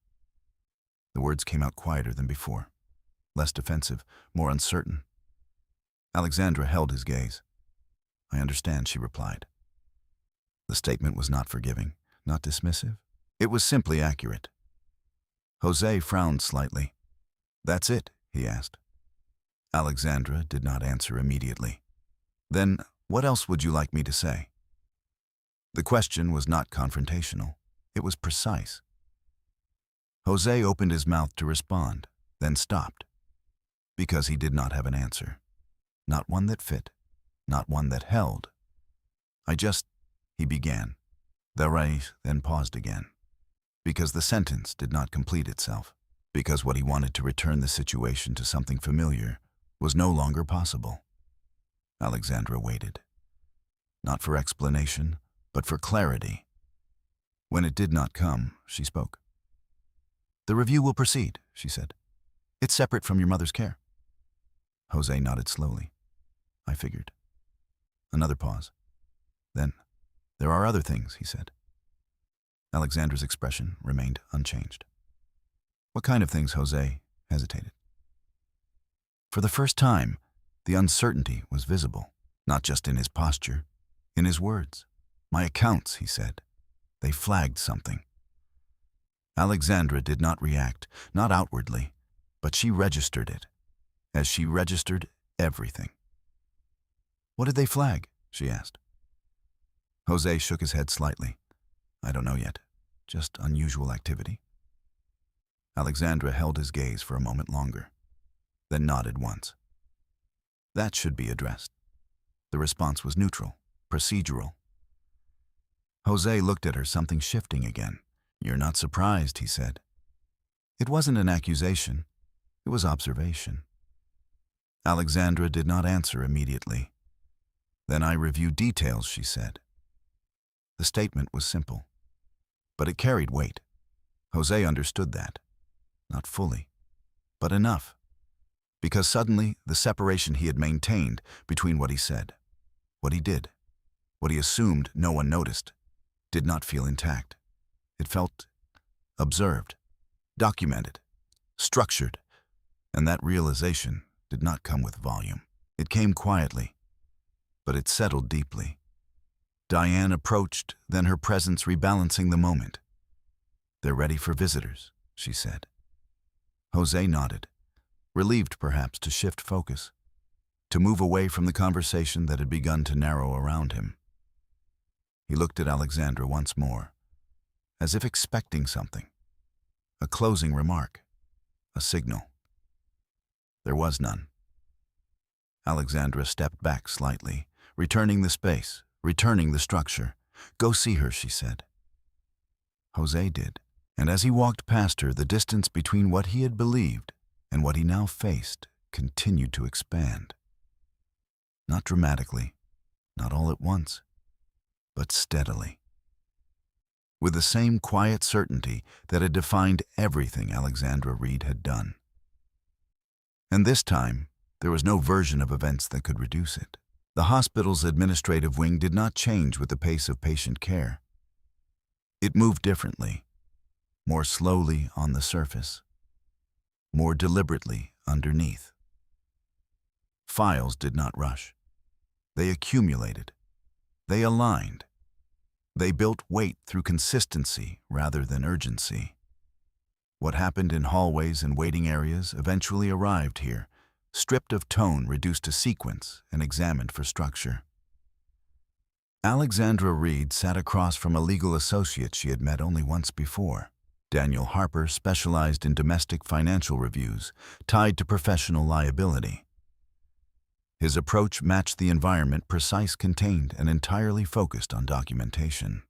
The words came out quieter than before, less defensive, more uncertain. Alexandra held his gaze. "I understand," she replied. The statement was not forgiving, not dismissive. It was simply accurate. Jose frowned slightly. "That's it?" he asked. Alexandra did not answer immediately. "Then, what else would you like me to say?" The question was not confrontational. It was precise. Jose opened his mouth to respond, then stopped, because he did not have an answer. Not one that fit, not one that held. He began. Then paused again, because the sentence did not complete itself, because what he wanted to return the situation to something familiar was no longer possible. Alexandra waited, not for explanation, but for clarity. When it did not come, she spoke. "The review will proceed," she said. "It's separate from your mother's care." Jose nodded slowly. "I figured." Another pause. Then, "There are other things," he said. Alexandra's expression remained unchanged. "What kind of things?" Jose hesitated. For the first time, the uncertainty was visible, not just in his posture, in his words. "My accounts," he said. They flagged something. Alexandra did not react, not outwardly, but she registered it, as she registered everything. "What did they flag?" she asked. Jose shook his head slightly. "I don't know yet. Just unusual activity." Alexandra held his gaze for a moment longer, then nodded once. That should be addressed. The response was neutral, procedural. Jose looked at her, something shifting again. "You're not surprised," he said. It wasn't an accusation. It was observation. Alexandra did not answer immediately. "Then I review details," she said. The statement was simple, but it carried weight. Jose understood that. Not fully, but enough. Because suddenly, the separation he had maintained between what he said, what he did, what he assumed no one noticed, did not feel intact. It felt observed, documented, structured, and that realization did not come with volume. It came quietly, but it settled deeply. Diane approached, then her presence rebalancing the moment. "They're ready for visitors," she said. Jose nodded, relieved perhaps to shift focus, to move away from the conversation that had begun to narrow around him. He looked at Alexandra once more, as if expecting something. A closing remark, a signal. There was none. Alexandra stepped back slightly, returning the space, returning the structure. "Go see her," she said. Jose did, and as he walked past her, the distance between what he had believed and what he now faced continued to expand. Not dramatically, not all at once, but steadily. With the same quiet certainty that had defined everything Alexandra Reed had done. And this time, there was no version of events that could reduce it. The hospital's administrative wing did not change with the pace of patient care. It moved differently, more slowly on the surface, more deliberately underneath. Files did not rush. They accumulated. They aligned. They built weight through consistency rather than urgency. What happened in hallways and waiting areas eventually arrived here, stripped of tone, reduced to sequence, and examined for structure. Alexandra Reed sat across from a legal associate she had met only once before. Daniel Harper specialized in domestic financial reviews, tied to professional liability. His approach matched the environment, precise, contained, and entirely focused on documentation.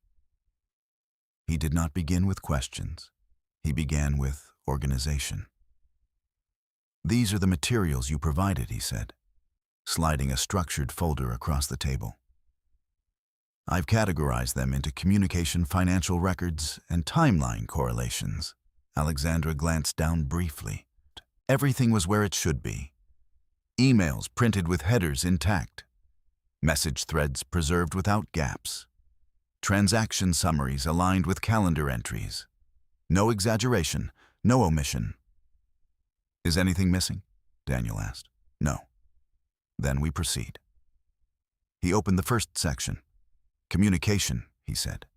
He did not begin with questions. He began with organization. "These are the materials you provided," he said, sliding a structured folder across the table. "I've categorized them into communication, financial records, and timeline correlations." Alexandra glanced down briefly. Everything was where it should be. Emails printed with headers intact. Message threads preserved without gaps. Transaction summaries aligned with calendar entries. No exaggeration, no omission. "Is anything missing?" Daniel asked. "No." "Then we proceed." He opened the first section. "Communication," he said.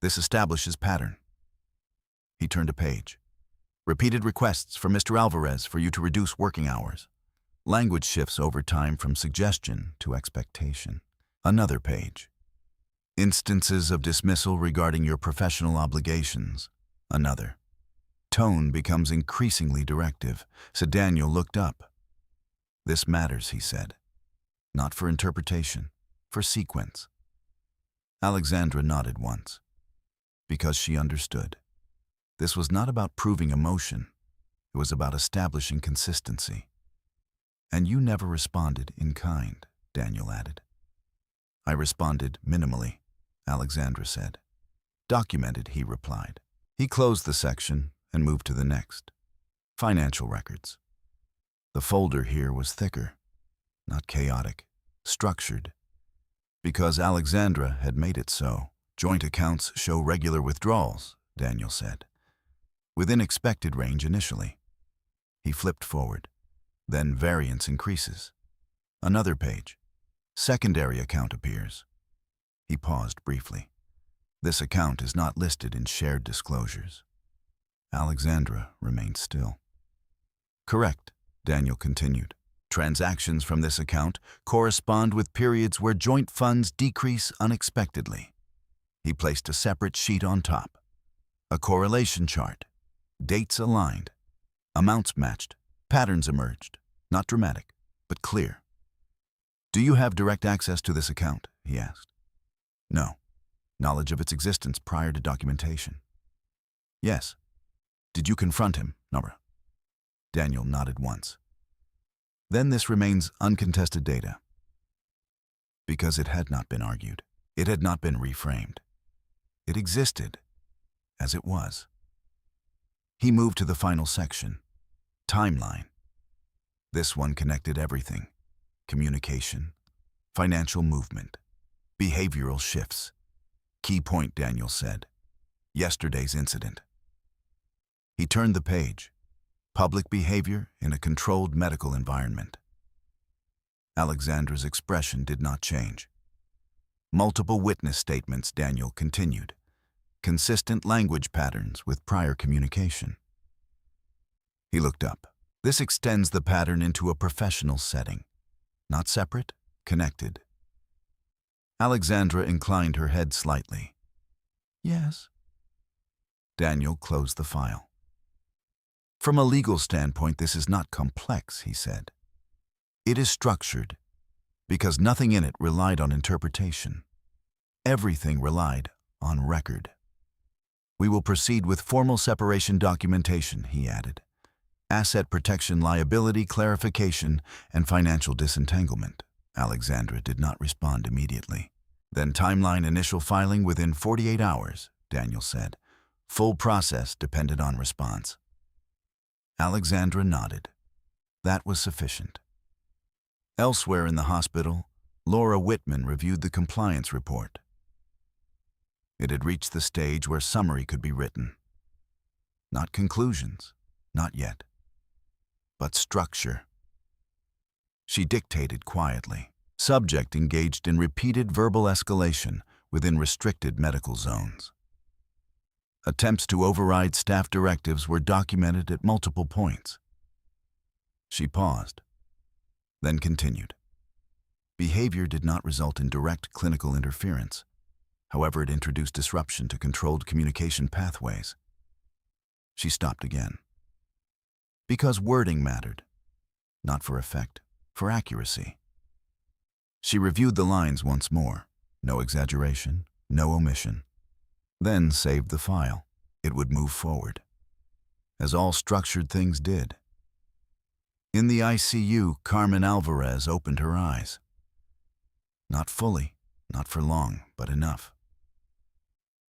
"This establishes pattern." He turned a page. "Repeated requests from Mr. Alvarez for you to reduce working hours. Language shifts over time from suggestion to expectation." Another page. "Instances of dismissal regarding your professional obligations." Another. Tone becomes increasingly directive, so Daniel looked up. "This matters," he said. "Not for interpretation, for sequence." Alexandra nodded once, because she understood. This was not about proving emotion. It was about establishing consistency. "And you never responded in kind," Daniel added. "I responded minimally," Alexandra said. "Documented," he replied. He closed the section and moved to the next. Financial records. The folder here was thicker, not chaotic, structured. Because Alexandra had made it so. "Joint accounts show regular withdrawals," Daniel said. "Within expected range initially." He flipped forward. "Then variance increases." Another page. "Secondary account appears." He paused briefly. "This account is not listed in shared disclosures." Alexandra remained still. "Correct," Daniel continued. "Transactions from this account correspond with periods where joint funds decrease unexpectedly." He placed a separate sheet on top. A correlation chart. Dates aligned. Amounts matched. Patterns emerged. Not dramatic, but clear. "Do you have direct access to this account?" he asked. "No. Knowledge of its existence prior to documentation." "Yes." "Did you confront him, Nora?" Daniel nodded once. "Then this remains uncontested data." Because it had not been argued. It had not been reframed. It existed as it was. He moved to the final section. Timeline. This one connected everything. Communication, financial movement, behavioral shifts. "Key point," Daniel said. "Yesterday's incident." He turned the page. Public behavior in a controlled medical environment. Alexandra's expression did not change. Multiple witness statements, Daniel continued. Consistent language patterns with prior communication. He looked up. This extends the pattern into a professional setting. Not separate, connected. Alexandra inclined her head slightly. Yes. Daniel closed the file. From a legal standpoint, this is not complex, he said. It is structured because nothing in it relied on interpretation. Everything relied on record. We will proceed with formal separation documentation, he added. Asset protection, liability clarification, and financial disentanglement. Alexandra did not respond immediately. Then timeline initial filing within 48 hours, Daniel said. Full process depended on response. Alexandra nodded. That was sufficient. Elsewhere in the hospital, Laura Whitman reviewed the compliance report. It had reached the stage where summary could be written. Not conclusions, not yet, but structure. She dictated quietly. Subject engaged in repeated verbal escalation within restricted medical zones. Attempts to override staff directives were documented at multiple points. She paused, then continued. Behavior did not result in direct clinical interference. However, it introduced disruption to controlled communication pathways. She stopped again. Because wording mattered, not for effect, for accuracy. She reviewed the lines once more. No exaggeration, no omission. Then saved the file. It would move forward, as all structured things did. In the ICU, Carmen Alvarez opened her eyes. Not fully, not for long, but enough.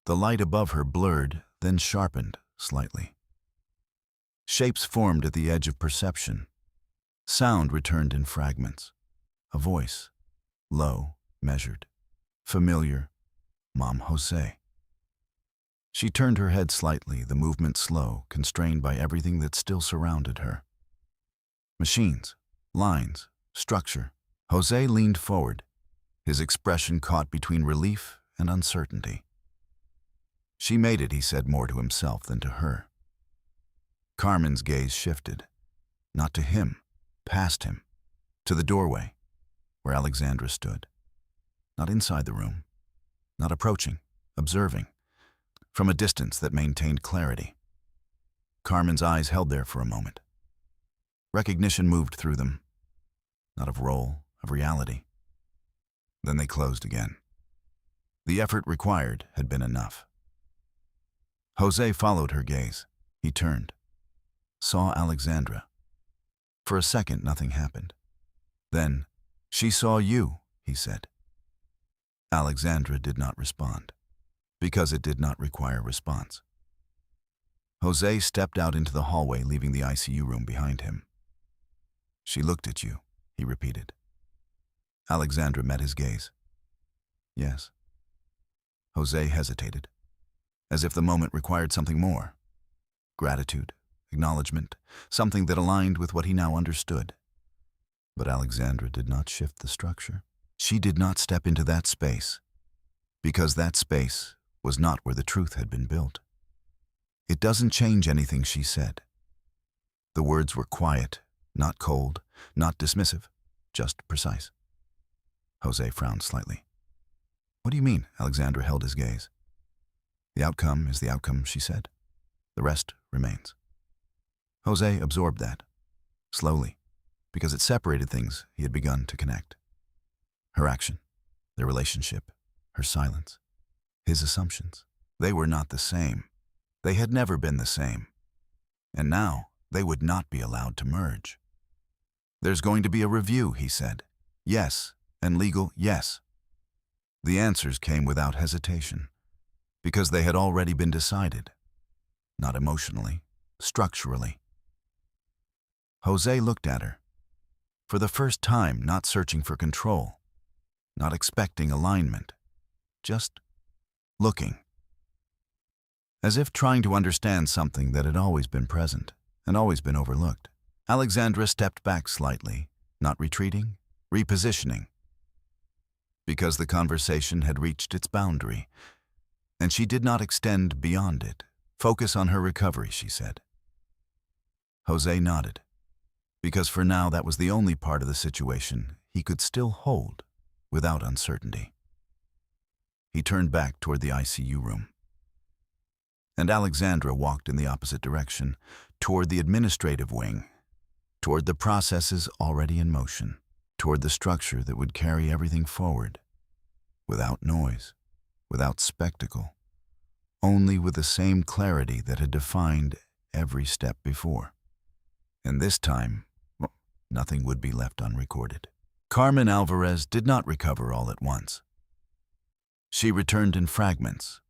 The light above her blurred, then sharpened slightly. Shapes formed at the edge of perception. Sound returned in fragments. A voice, low, measured, familiar, Mom Jose. She turned her head slightly, the movement slow, constrained by everything that still surrounded her. Machines, lines, structure. Jose leaned forward, his expression caught between relief and uncertainty. She made it, he said, more to himself than to her. Carmen's gaze shifted, not to him, past him, to the doorway, where Alexandra stood. Not inside the room, not approaching, observing, from a distance that maintained clarity. Carmen's eyes held there for a moment. Recognition moved through them, not of role, of reality. Then they closed again. The effort required had been enough. Jose followed her gaze. He turned, saw Alexandra. For a second, nothing happened. Then, "She saw you," he said. Alexandra did not respond, because it did not require response. Jose stepped out into the hallway, leaving the ICU room behind him. "She looked at you," he repeated. Alexandra met his gaze. "Yes." Jose hesitated, as if the moment required something more. Gratitude, acknowledgment, something that aligned with what he now understood. But Alexandra did not shift the structure. She did not step into that space, because that space was not where the truth had been built. "It doesn't change anything," she said. The words were quiet, not cold, not dismissive, just precise. Jose frowned slightly. "What do you mean?" Alexandra held his gaze. "The outcome is the outcome," she said. "The rest remains." Jose absorbed that, slowly, because it separated things he had begun to connect. Her action, their relationship, her silence, his assumptions. They were not the same. They had never been the same. And now they would not be allowed to merge. "There's going to be a review," he said. "Yes, and legal, yes." The answers came without hesitation, because they had already been decided. Not emotionally, structurally. Jose looked at her. For the first time, not searching for control, not expecting alignment, just looking. As if trying to understand something that had always been present and always been overlooked. Alexandra stepped back slightly, not retreating, repositioning. because the conversation had reached its boundary, and she did not extend beyond it. Focus on her recovery, she said. Jose nodded, because for now that was the only part of the situation he could still hold without uncertainty. He turned back toward the ICU room, and Alexandra walked in the opposite direction, toward the administrative wing, toward the processes already in motion, toward the structure that would carry everything forward, without noise, without spectacle, only with the same clarity that had defined every step before. And this time, nothing would be left unrecorded. Carmen Alvarez did not recover all at once. She returned in fragments.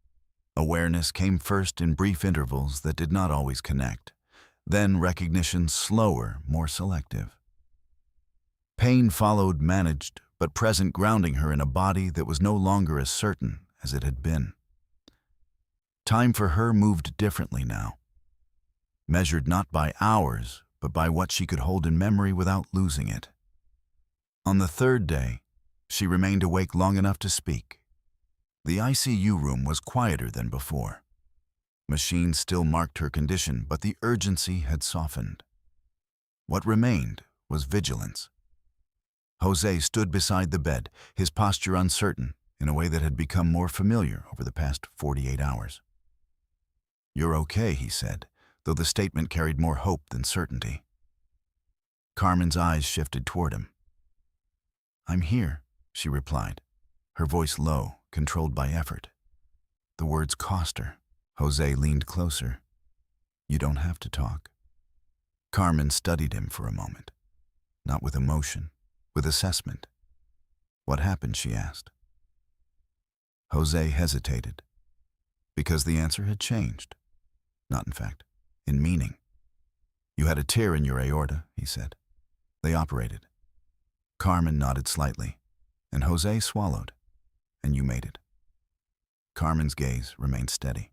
Awareness came first in brief intervals that did not always connect, then recognition slower, more selective. Pain followed managed but present, grounding her in a body that was no longer as certain as it had been. Time for her moved differently now, measured not by hours, but by what she could hold in memory without losing it. On the third day, she remained awake long enough to speak. The ICU room was quieter than before. Machines still marked her condition, but the urgency had softened. What remained was vigilance. Jose stood beside the bed, his posture uncertain in a way that had become more familiar over the past 48 hours. "You're okay," he said, though the statement carried more hope than certainty. Carmen's eyes shifted toward him. "I'm here," she replied, her voice low, controlled by effort. The words cost her. Jose leaned closer. "You don't have to talk." Carmen studied him for a moment, not with emotion, with assessment. "What happened?" she asked. Jose hesitated, because the answer had changed. Not, in fact, in meaning. "You had a tear in your aorta," he said. "They operated." Carmen nodded slightly, and Jose swallowed. "And you made it." Carmen's gaze remained steady.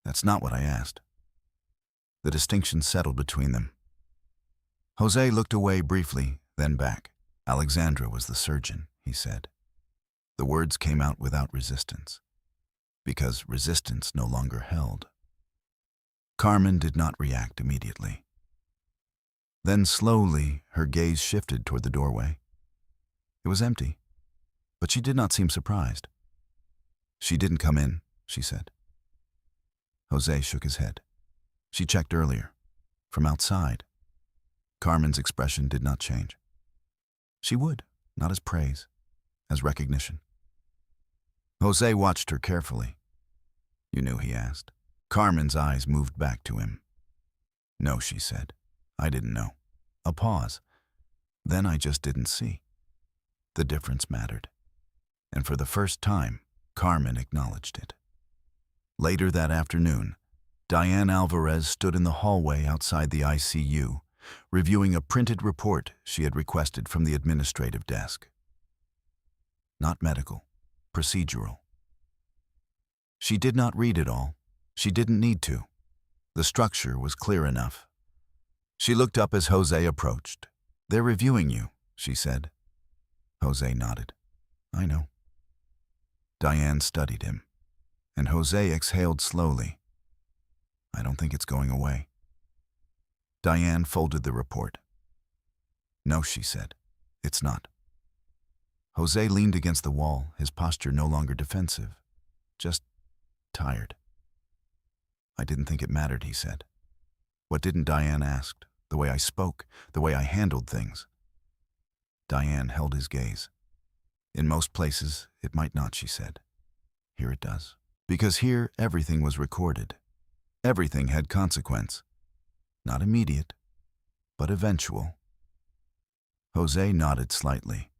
"That's not what I asked." The distinction settled between them. Jose looked away briefly, then back. "Alexandra was the surgeon," he said. The words came out without resistance, because resistance no longer held. Carmen did not react immediately. Then slowly, her gaze shifted toward the doorway. It was empty, but she did not seem surprised. "She didn't come in," she said. Jose shook his head. "She checked earlier, from outside." Carmen's expression did not change. She would, not as praise, as recognition. Jose watched her carefully. "You knew?" he asked. Carmen's eyes moved back to him. "No," she said. "I didn't know." A pause. "Then I just didn't see." The difference mattered. And for the first time, Carmen acknowledged it. Later that afternoon, Diane Alvarez stood in the hallway outside the ICU, reviewing a printed report she had requested from the administrative desk. Not medical, procedural. She did not read it all. She didn't need to. The structure was clear enough. She looked up as Jose approached. "They're reviewing you," she said. Jose nodded. "I know." Diane studied him, and Jose exhaled slowly. "I don't think it's going away." Diane folded the report. "No," she said. "It's not." Jose leaned against the wall, his posture no longer defensive, just tired. "I didn't think it mattered," he said. "What didn't?" Diane asked. "The way I spoke, the way I handled things." Diane held his gaze. "In most places, it might not," she said. "Here it does. Because here, everything was recorded. Everything had consequence. Not immediate, but eventual." Jose nodded slightly.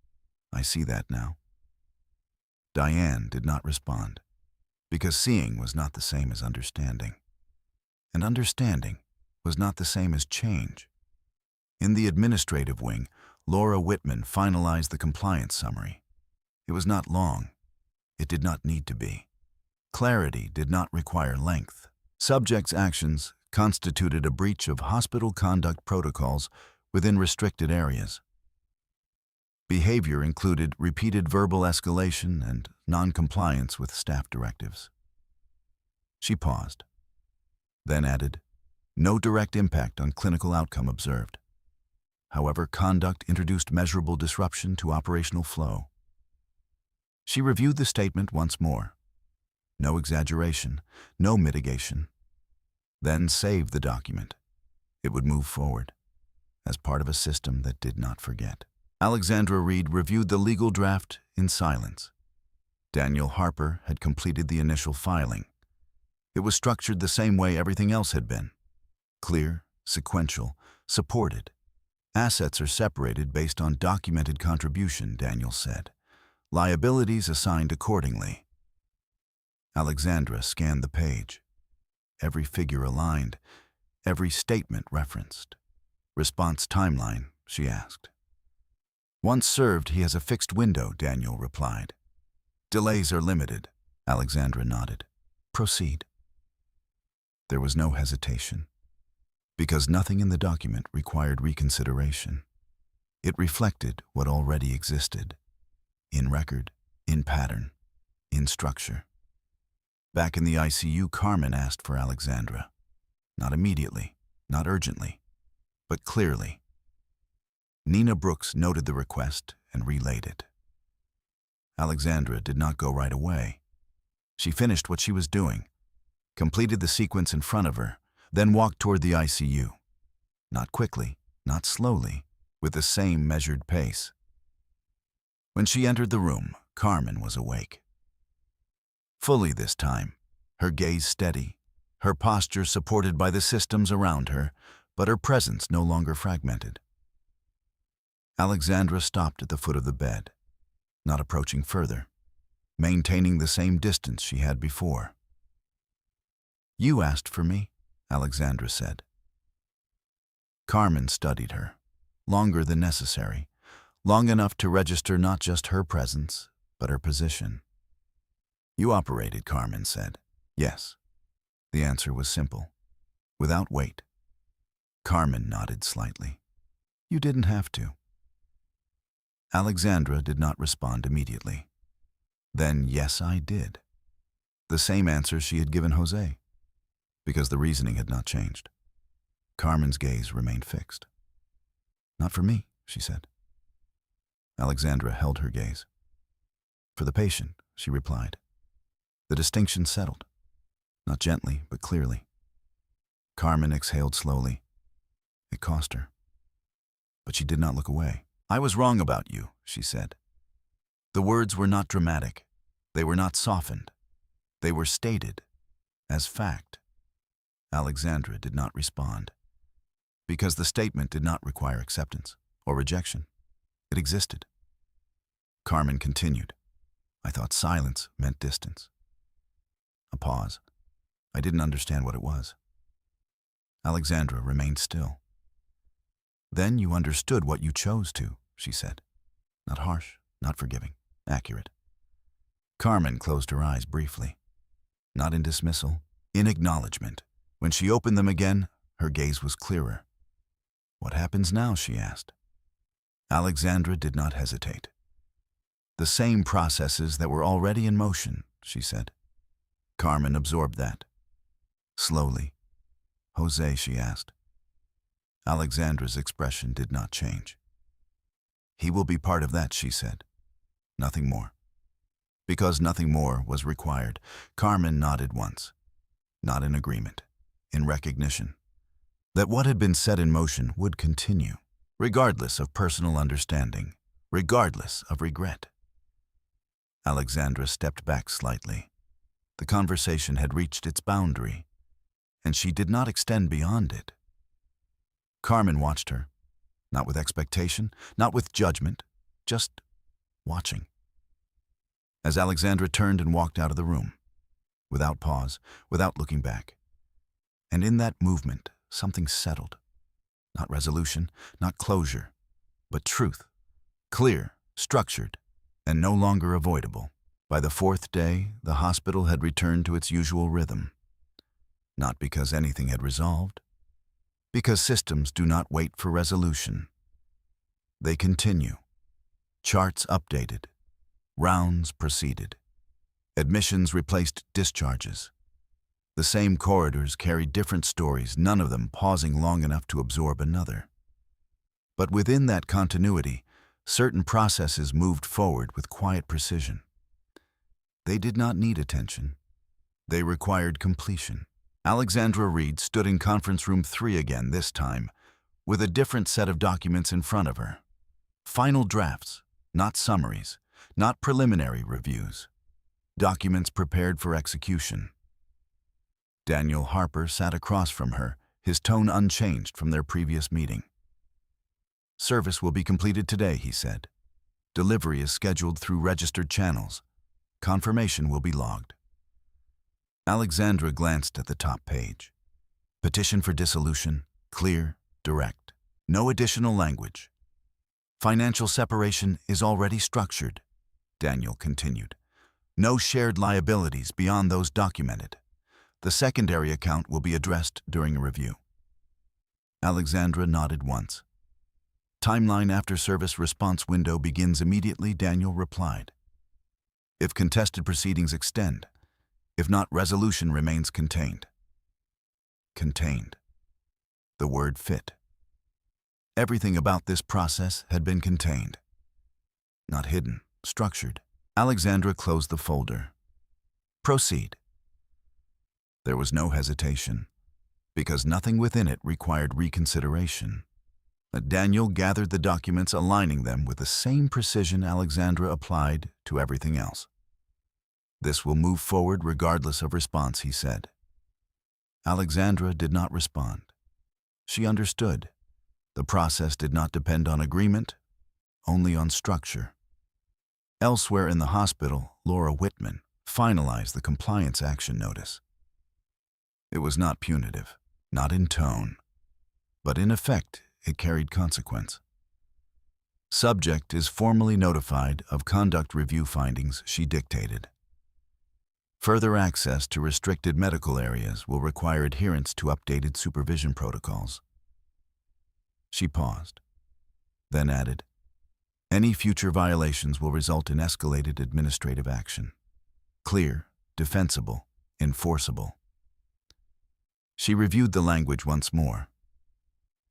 "I see that now." Diane did not respond, because seeing was not the same as understanding. And understanding was not the same as change. In the administrative wing, Laura Whitman finalized the compliance summary. It was not long. It did not need to be. Clarity did not require length. Subjects' actions constituted a breach of hospital conduct protocols within restricted areas. Behavior included repeated verbal escalation and non-compliance with staff directives. She paused, then added, "No direct impact on clinical outcome observed. However, conduct introduced measurable disruption to operational flow." She reviewed the statement once more. No exaggeration, no mitigation. Then saved the document. It would move forward, as part of a system that did not forget. Alexandra Reed reviewed the legal draft in silence. Daniel Harper had completed the initial filing. It was structured the same way everything else had been. Clear, sequential, supported. Assets are separated based on documented contribution, Daniel said. Liabilities assigned accordingly. Alexandra scanned the page. Every figure aligned, every statement referenced. "Response timeline?" she asked. "Once served, he has a fixed window," Daniel replied. "Delays are limited." Alexandra nodded. "Proceed." There was no hesitation, because nothing in the document required reconsideration. It reflected what already existed, in record, in pattern, in structure. Back in the ICU, Carmen asked for Alexandra. Not immediately, not urgently, but clearly. Nina Brooks noted the request and relayed it. Alexandra did not go right away. She finished what she was doing, completed the sequence in front of her, then walked toward the ICU. Not quickly, not slowly, with the same measured pace. When she entered the room, Carmen was awake. Fully this time, her gaze steady, her posture supported by the systems around her, but her presence no longer fragmented. Alexandra stopped at the foot of the bed, not approaching further, maintaining the same distance she had before. "You asked for me," Alexandra said. Carmen studied her, longer than necessary, long enough to register not just her presence, but her position. "You operated," Carmen said. "Yes." The answer was simple, without weight. Carmen nodded slightly. "You didn't have to." Alexandra did not respond immediately. Then, "Yes, I did." The same answer she had given Jose, because the reasoning had not changed. Carmen's gaze remained fixed. "Not for me," she said. Alexandra held her gaze. "For the patient," she replied. The distinction settled, not gently, but clearly. Carmen exhaled slowly. It cost her. But she did not look away. "I was wrong about you," she said. The words were not dramatic. They were not softened. They were stated as fact. Alexandra did not respond, because the statement did not require acceptance or rejection. It existed. Carmen continued. "I thought silence meant distance." A pause. I didn't understand what it was. Alexandra remained still. "Then you understood what you chose to," she said. Not harsh, not forgiving, accurate. Carmen closed her eyes briefly. Not in dismissal, in acknowledgment. When she opened them again, her gaze was clearer. "What happens now?" she asked. Alexandra did not hesitate. "The same processes that were already in motion," she said. Carmen absorbed that. Slowly. "Jose," she asked. Alexandra's expression did not change. "He will be part of that," she said. Nothing more. Because nothing more was required, Carmen nodded once. Not in agreement, in recognition, that what had been set in motion would continue, regardless of personal understanding, regardless of regret. Alexandra stepped back slightly. The conversation had reached its boundary, and she did not extend beyond it. Carmen watched her, not with expectation, not with judgment, just watching. As Alexandra turned and walked out of the room, without pause, without looking back. And in that movement, something settled. Not resolution, not closure, but truth, clear, structured, and no longer avoidable. By the fourth day, the hospital had returned to its usual rhythm. Not because anything had resolved, because systems do not wait for resolution. They continue, Charts updated. Rounds proceeded. Admissions replaced discharges. The same corridors carried different stories, none of them pausing long enough to absorb another. But within that continuity, certain processes moved forward with quiet precision. They did not need attention. They required completion. Alexandra Reed stood in conference room 3 again this time, with a different set of documents in front of her. Final drafts, not summaries, not preliminary reviews. Documents prepared for execution. Daniel Harper sat across from her, his tone unchanged from their previous meeting. "Service will be completed today," he said. "Delivery is scheduled through registered channels. Confirmation will be logged." Alexandra glanced at the top page. Petition for dissolution, clear, direct. No additional language. "Financial separation is already structured," Daniel continued. "No shared liabilities beyond those documented. The secondary account will be addressed during a review." Alexandra nodded once. "Timeline after service response window begins immediately," Daniel replied. "If contested proceedings extend, if not, resolution remains contained." Contained. The word fit. Everything about this process had been contained. Not hidden, structured. Alexandra closed the folder. "Proceed." There was no hesitation, because nothing within it required reconsideration. Daniel gathered the documents, aligning them with the same precision Alexandra applied to everything else. "This will move forward regardless of response," he said. Alexandra did not respond. She understood. The process did not depend on agreement, only on structure. Elsewhere in the hospital, Laura Whitman finalized the compliance action notice. It was not punitive, not in tone, but in effect it carried consequence. "Subject is formally notified of conduct review findings," she dictated. "Further access to restricted medical areas will require adherence to updated supervision protocols." She paused, then added, "Any future violations will result in escalated administrative action. Clear, defensible, enforceable." She reviewed the language once more.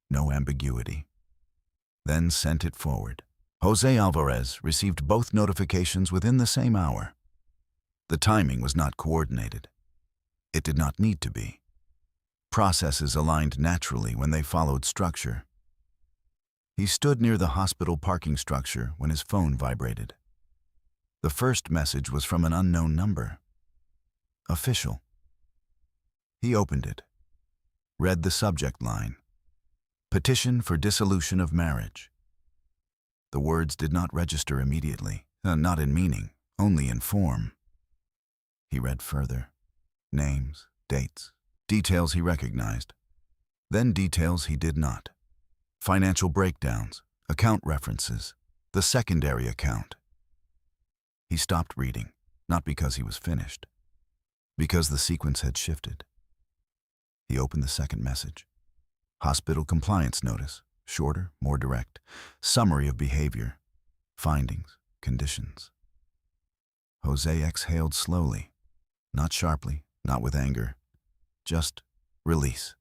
No ambiguity. Then sent it forward. Jose Alvarez received both notifications within the same hour. The timing was not coordinated. It did not need to be. Processes aligned naturally when they followed structure. He stood near the hospital parking structure when his phone vibrated. The first message was from an unknown number. Official. He opened it, read the subject line. "Petition for dissolution of marriage." The words did not register immediately, not in meaning, only in form. He read further. Names, dates, details he recognized, then details he did not. Financial breakdowns, account references, the secondary account. He stopped reading, not because he was finished, because the sequence had shifted. He opened the second message. Hospital compliance notice, shorter, more direct. Summary of behavior, findings, conditions. Jose exhaled slowly, not sharply, not with anger, just release.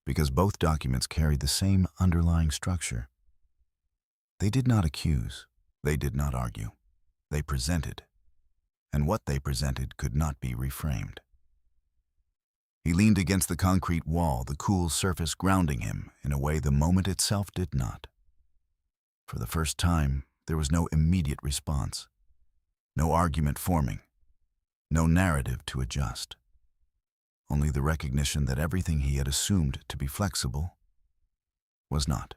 Because both documents carried the same underlying structure. They did not accuse, they did not argue. They presented, and what they presented could not be reframed. He leaned against the concrete wall, the cool surface grounding him in a way the moment itself did not. For the first time, there was no immediate response, no argument forming, no narrative to adjust. Only the recognition that everything he had assumed to be flexible was not.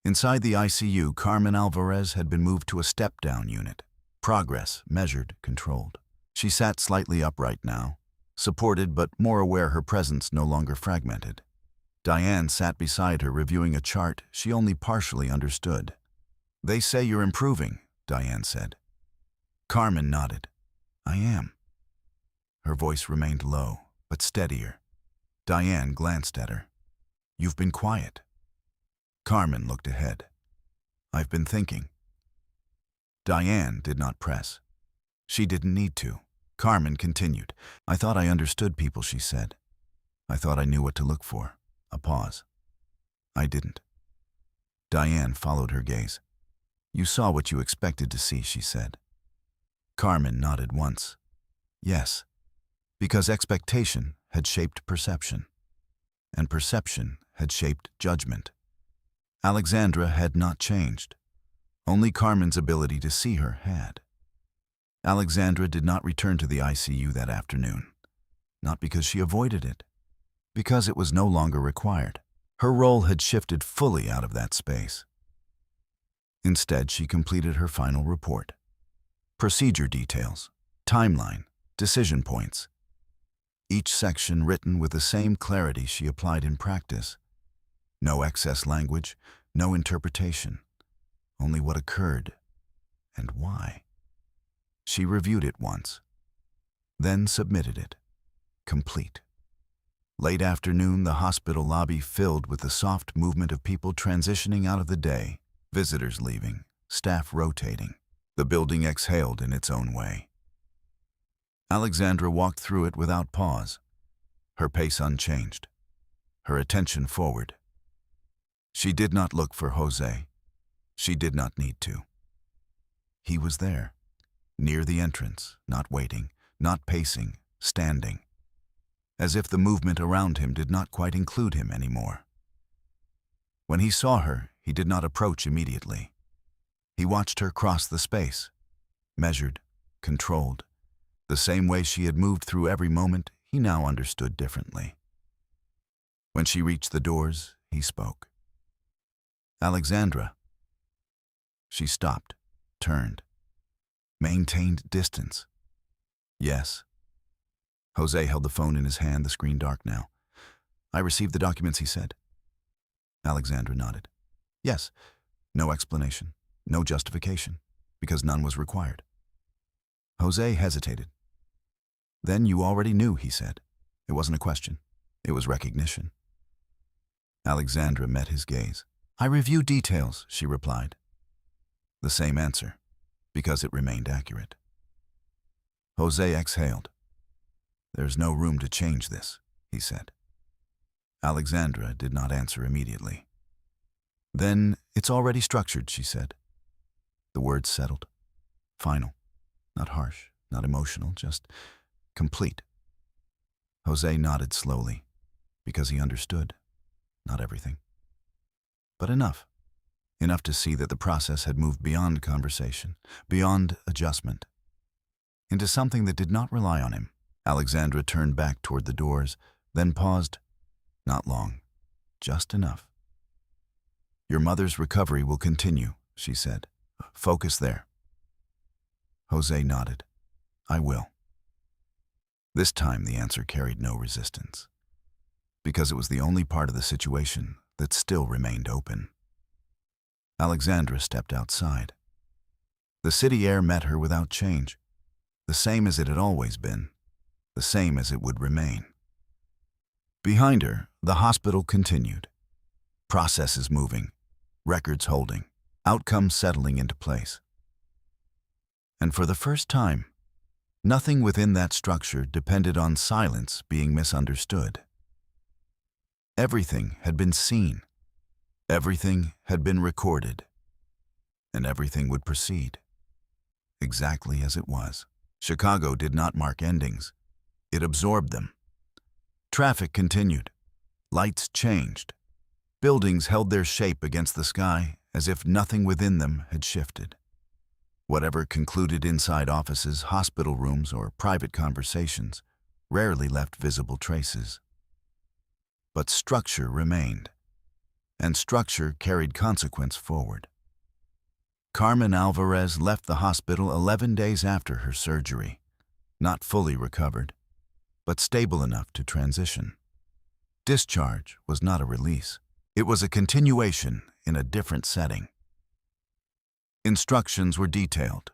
Inside the ICU, Carmen Alvarez had been moved to a step-down unit. Progress measured, controlled. She sat slightly upright now, supported but more aware her presence no longer fragmented. Diane sat beside her, reviewing a chart she only partially understood. "They say you're improving," Diane said. Carmen nodded. "I am." Her voice remained low, but steadier. Diane glanced at her. "You've been quiet." Carmen looked ahead. I've been thinking. Diane did not press. She didn't need to. Carmen continued. I thought I understood people, she said. I thought I knew what to look for. A pause. I didn't. Diane followed her gaze. You saw what you expected to see, she said. Carmen nodded once. Yes, because expectation had shaped perception, and perception had shaped judgment. Alexandra had not changed. Only Carmen's ability to see her had. Alexandra did not return to the ICU that afternoon, not because she avoided it, because it was no longer required. Her role had shifted fully out of that space. Instead, she completed her final report. Procedure details, timeline, decision points. Each section written with the same clarity she applied in practice. No excess language, no interpretation, only what occurred and why. She reviewed it once, then submitted it, complete. Late afternoon, the hospital lobby filled with the soft movement of people transitioning out of the day, visitors leaving, staff rotating. The building exhaled in its own way. Alexandra walked through it without pause, her pace unchanged, her attention forward. She did not look for Jose. She did not need to. He was there, near the entrance, not waiting, not pacing, standing, as if the movement around him did not quite include him anymore. When he saw her, he did not approach immediately. He watched her cross the space, measured, controlled. The same way she had moved through every moment, he now understood differently. When she reached the doors, he spoke. Alexandra. She stopped, turned, maintained distance. Yes. Jose held the phone in his hand, the screen dark now. I received the documents, he said. Alexandra nodded. Yes. No explanation. No justification, because none was required. Jose hesitated. Then you already knew, he said. It wasn't a question. It was recognition. Alexandra met his gaze. I review details, she replied. The same answer, because it remained accurate. Jose exhaled. There's no room to change this, he said. Alexandra did not answer immediately. Then it's already structured, she said. The words settled. Final. Not harsh, not emotional, just complete. Jose nodded slowly, because he understood. Not everything. But enough. Enough to see that the process had moved beyond conversation, beyond adjustment, into something that did not rely on him. Alexandra turned back toward the doors, then paused. Not long. Just enough. Your mother's recovery will continue, she said. Focus there. Jose nodded. I will. This time the answer carried no resistance, because it was the only part of the situation that still remained open. Alexandra stepped outside. The city air met her without change, the same as it had always been, the same as it would remain. Behind her, the hospital continued. Processes moving, records holding, outcomes settling into place. And for the first time, nothing within that structure depended on silence being misunderstood. Everything had been seen, everything had been recorded, and everything would proceed, exactly as it was. Chicago did not mark endings, it absorbed them. Traffic continued, lights changed, buildings held their shape against the sky as if nothing within them had shifted. Whatever concluded inside offices, hospital rooms, or private conversations rarely left visible traces. But structure remained, and structure carried consequence forward. Carmen Alvarez left the hospital 11 days after her surgery, not fully recovered, but stable enough to transition. Discharge was not a release. It was a continuation in a different setting. Instructions were detailed,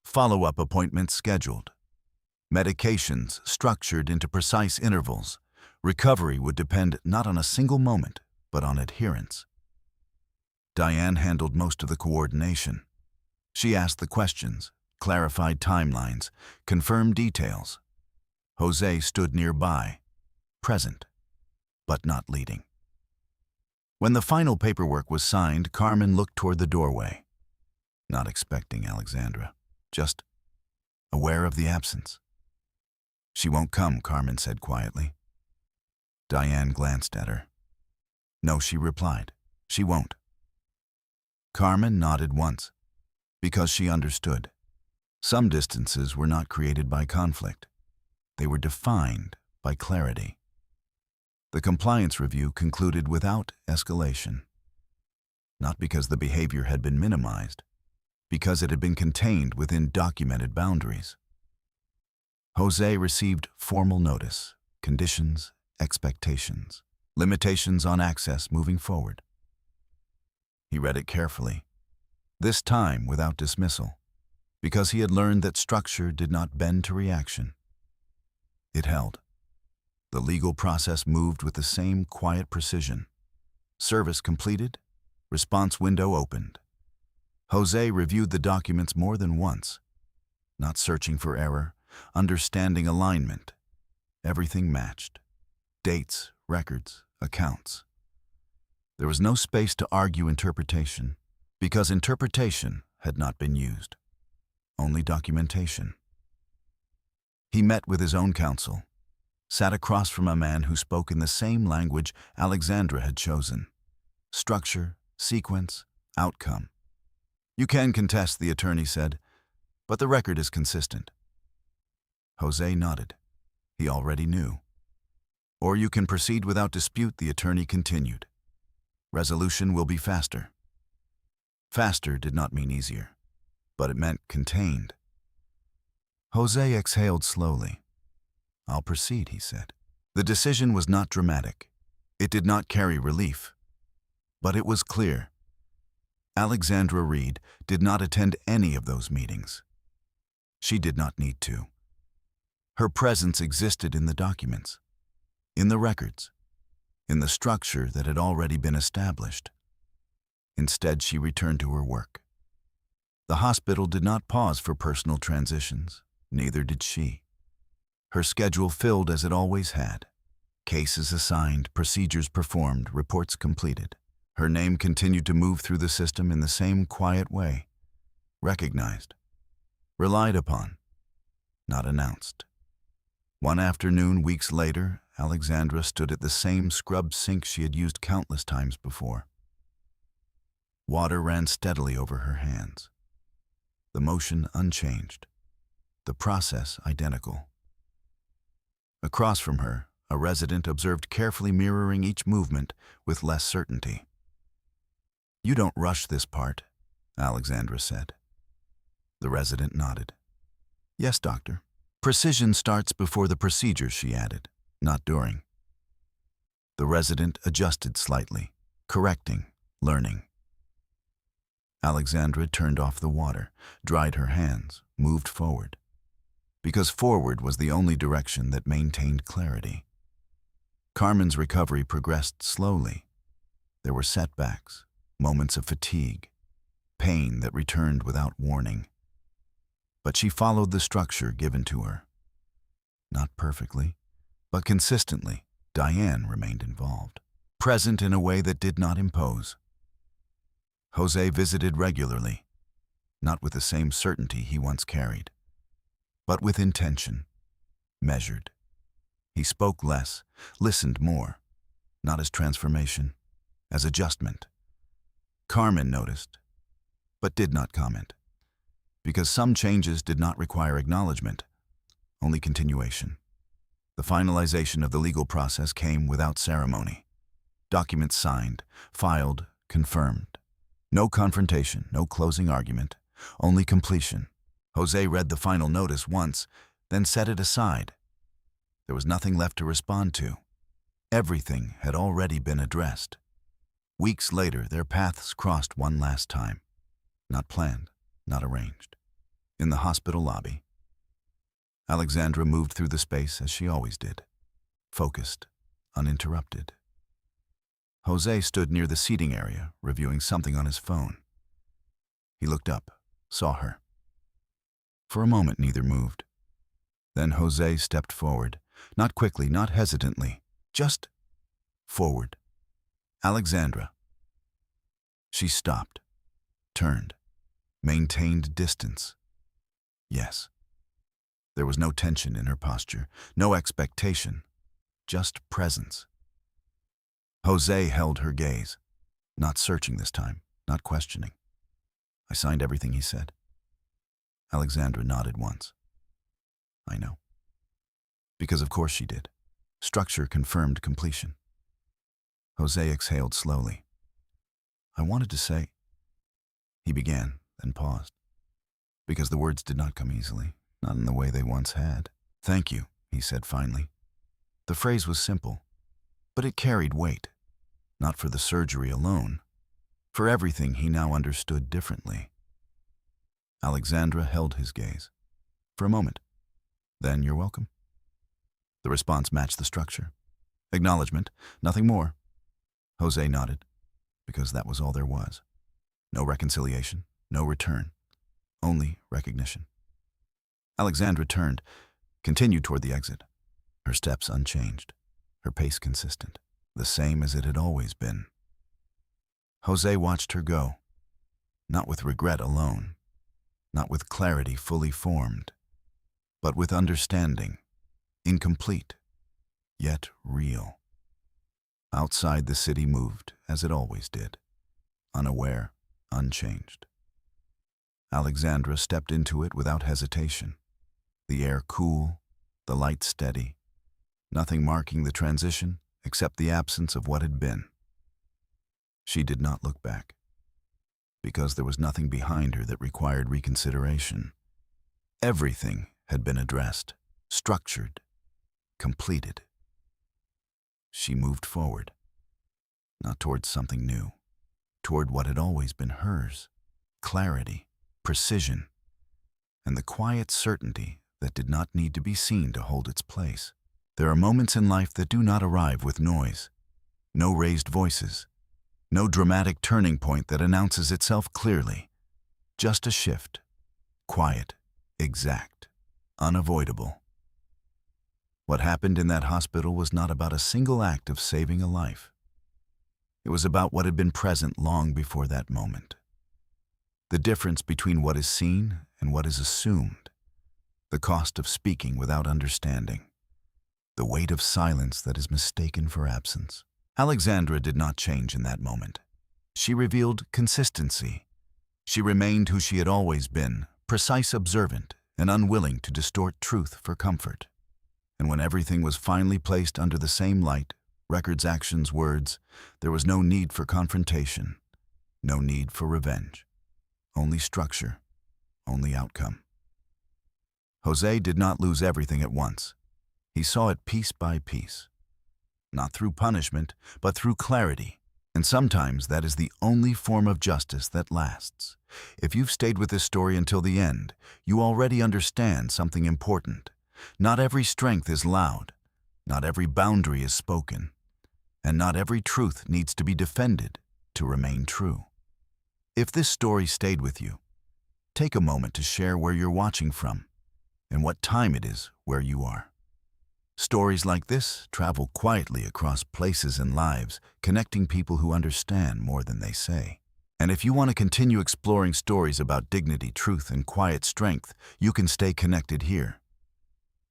follow-up appointments scheduled, medications structured into precise intervals. Recovery would depend not on a single moment, but on adherence. Diane handled most of the coordination. She asked the questions, clarified timelines, confirmed details. Jose stood nearby, present, but not leading. When the final paperwork was signed, Carmen looked toward the doorway, not expecting Alexandra, just aware of the absence. "She won't come," Carmen said quietly. Diane glanced at her. "No," she replied, "she won't." Carmen nodded once, because she understood. Some distances were not created by conflict. They were defined by clarity. The compliance review concluded without escalation. Not because the behavior had been minimized, because it had been contained within documented boundaries. Jose received formal notice, conditions, expectations, limitations on access moving forward. He read it carefully, this time without dismissal, because he had learned that structure did not bend to reaction. It held. The legal process moved with the same quiet precision. Service completed, response window opened. Jose reviewed the documents more than once, not searching for error, understanding alignment. Everything matched. Dates, records, accounts. There was no space to argue interpretation, because interpretation had not been used. Only documentation. He met with his own counsel, sat across from a man who spoke in the same language Alexandra had chosen. Structure, sequence, outcome. "You can contest," the attorney said, "but the record is consistent." Jose nodded. He already knew. "Or you can proceed without dispute," the attorney continued. "Resolution will be faster." Faster did not mean easier, but it meant contained. Jose exhaled slowly. "I'll proceed," he said. The decision was not dramatic. It did not carry relief. But it was clear. Alexandra Reed did not attend any of those meetings. She did not need to. Her presence existed in the documents, in the records, in the structure that had already been established. Instead, she returned to her work. The hospital did not pause for personal transitions, neither did she. Her schedule filled as it always had. Cases assigned, procedures performed, reports completed. Her name continued to move through the system in the same quiet way, recognized, relied upon, not announced. One afternoon, weeks later, Alexandra stood at the same scrubbed sink she had used countless times before. Water ran steadily over her hands. The motion unchanged, the process identical. Across from her, a resident observed carefully mirroring each movement with less certainty. "You don't rush this part," Alexandra said. The resident nodded. "Yes, doctor. Precision starts before the procedure," she added, "not during." The resident adjusted slightly, correcting, learning. Alexandra turned off the water, dried her hands, moved forward. Because forward was the only direction that maintained clarity. Carmen's recovery progressed slowly. There were setbacks, moments of fatigue, pain that returned without warning. But she followed the structure given to her. Not perfectly, but consistently, Diane remained involved, present in a way that did not impose. Jose visited regularly, not with the same certainty he once carried, but with intention, measured. He spoke less, listened more, not as transformation, as adjustment. Carmen noticed, but did not comment, because some changes did not require acknowledgment, only continuation. The finalization of the legal process came without ceremony. Documents signed, filed, confirmed. No confrontation, no closing argument, only completion. Jose read the final notice once, then set it aside. There was nothing left to respond to. Everything had already been addressed. Weeks later, their paths crossed one last time. Not planned, not arranged. In the hospital lobby. Alexandra moved through the space as she always did, focused, uninterrupted. Jose stood near the seating area, reviewing something on his phone. He looked up, saw her. For a moment, neither moved. Then Jose stepped forward, not quickly, not hesitantly, just forward. Alexandra. She stopped, turned, maintained distance. Yes. There was no tension in her posture, no expectation, just presence. Jose held her gaze, not searching this time, not questioning. I signed everything he said. Alexandra nodded once. I know. Because of course she did. Structure confirmed completion. Jose exhaled slowly. I wanted to say... He began, then paused. Because the words did not come easily, not in the way they once had. Thank you, he said finally. The phrase was simple, but it carried weight. Not for the surgery alone, for everything he now understood differently. Alexandra held his gaze. For a moment. Then you're welcome. The response matched the structure. Acknowledgment, nothing more. Jose nodded, because that was all there was. No reconciliation, no return, only recognition. Alexandra turned, continued toward the exit, her steps unchanged, her pace consistent, the same as it had always been. Jose watched her go, not with regret alone, not with clarity fully formed, but with understanding, incomplete, yet real. Outside, the city moved as it always did, unaware, unchanged. Alexandra stepped into it without hesitation, the air cool, the light steady, nothing marking the transition except the absence of what had been. She did not look back, because there was nothing behind her that required reconsideration. Everything had been addressed, structured, completed. She moved forward, not towards something new, toward what had always been hers, clarity, precision, and the quiet certainty that did not need to be seen to hold its place. There are moments in life that do not arrive with noise, no raised voices, no dramatic turning point that announces itself clearly, just a shift, quiet, exact, unavoidable. What happened in that hospital was not about a single act of saving a life. It was about what had been present long before that moment. The difference between what is seen and what is assumed, the cost of speaking without understanding, the weight of silence that is mistaken for absence. Alexandra did not change in that moment. She revealed consistency. She remained who she had always been, precise, observant, and unwilling to distort truth for comfort. And when everything was finally placed under the same light, records, actions, words, there was no need for confrontation, no need for revenge. Only structure, only outcome. Jose did not lose everything at once. He saw it piece by piece. Not through punishment, but through clarity. And sometimes that is the only form of justice that lasts. If you've stayed with this story until the end, you already understand something important. Not every strength is loud. Not every boundary is spoken. And not every truth needs to be defended to remain true. If this story stayed with you, take a moment to share where you're watching from and what time it is where you are. Stories like this travel quietly across places and lives, connecting people who understand more than they say. And if you want to continue exploring stories about dignity, truth, and quiet strength, you can stay connected here.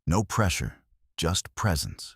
No pressure, just presence.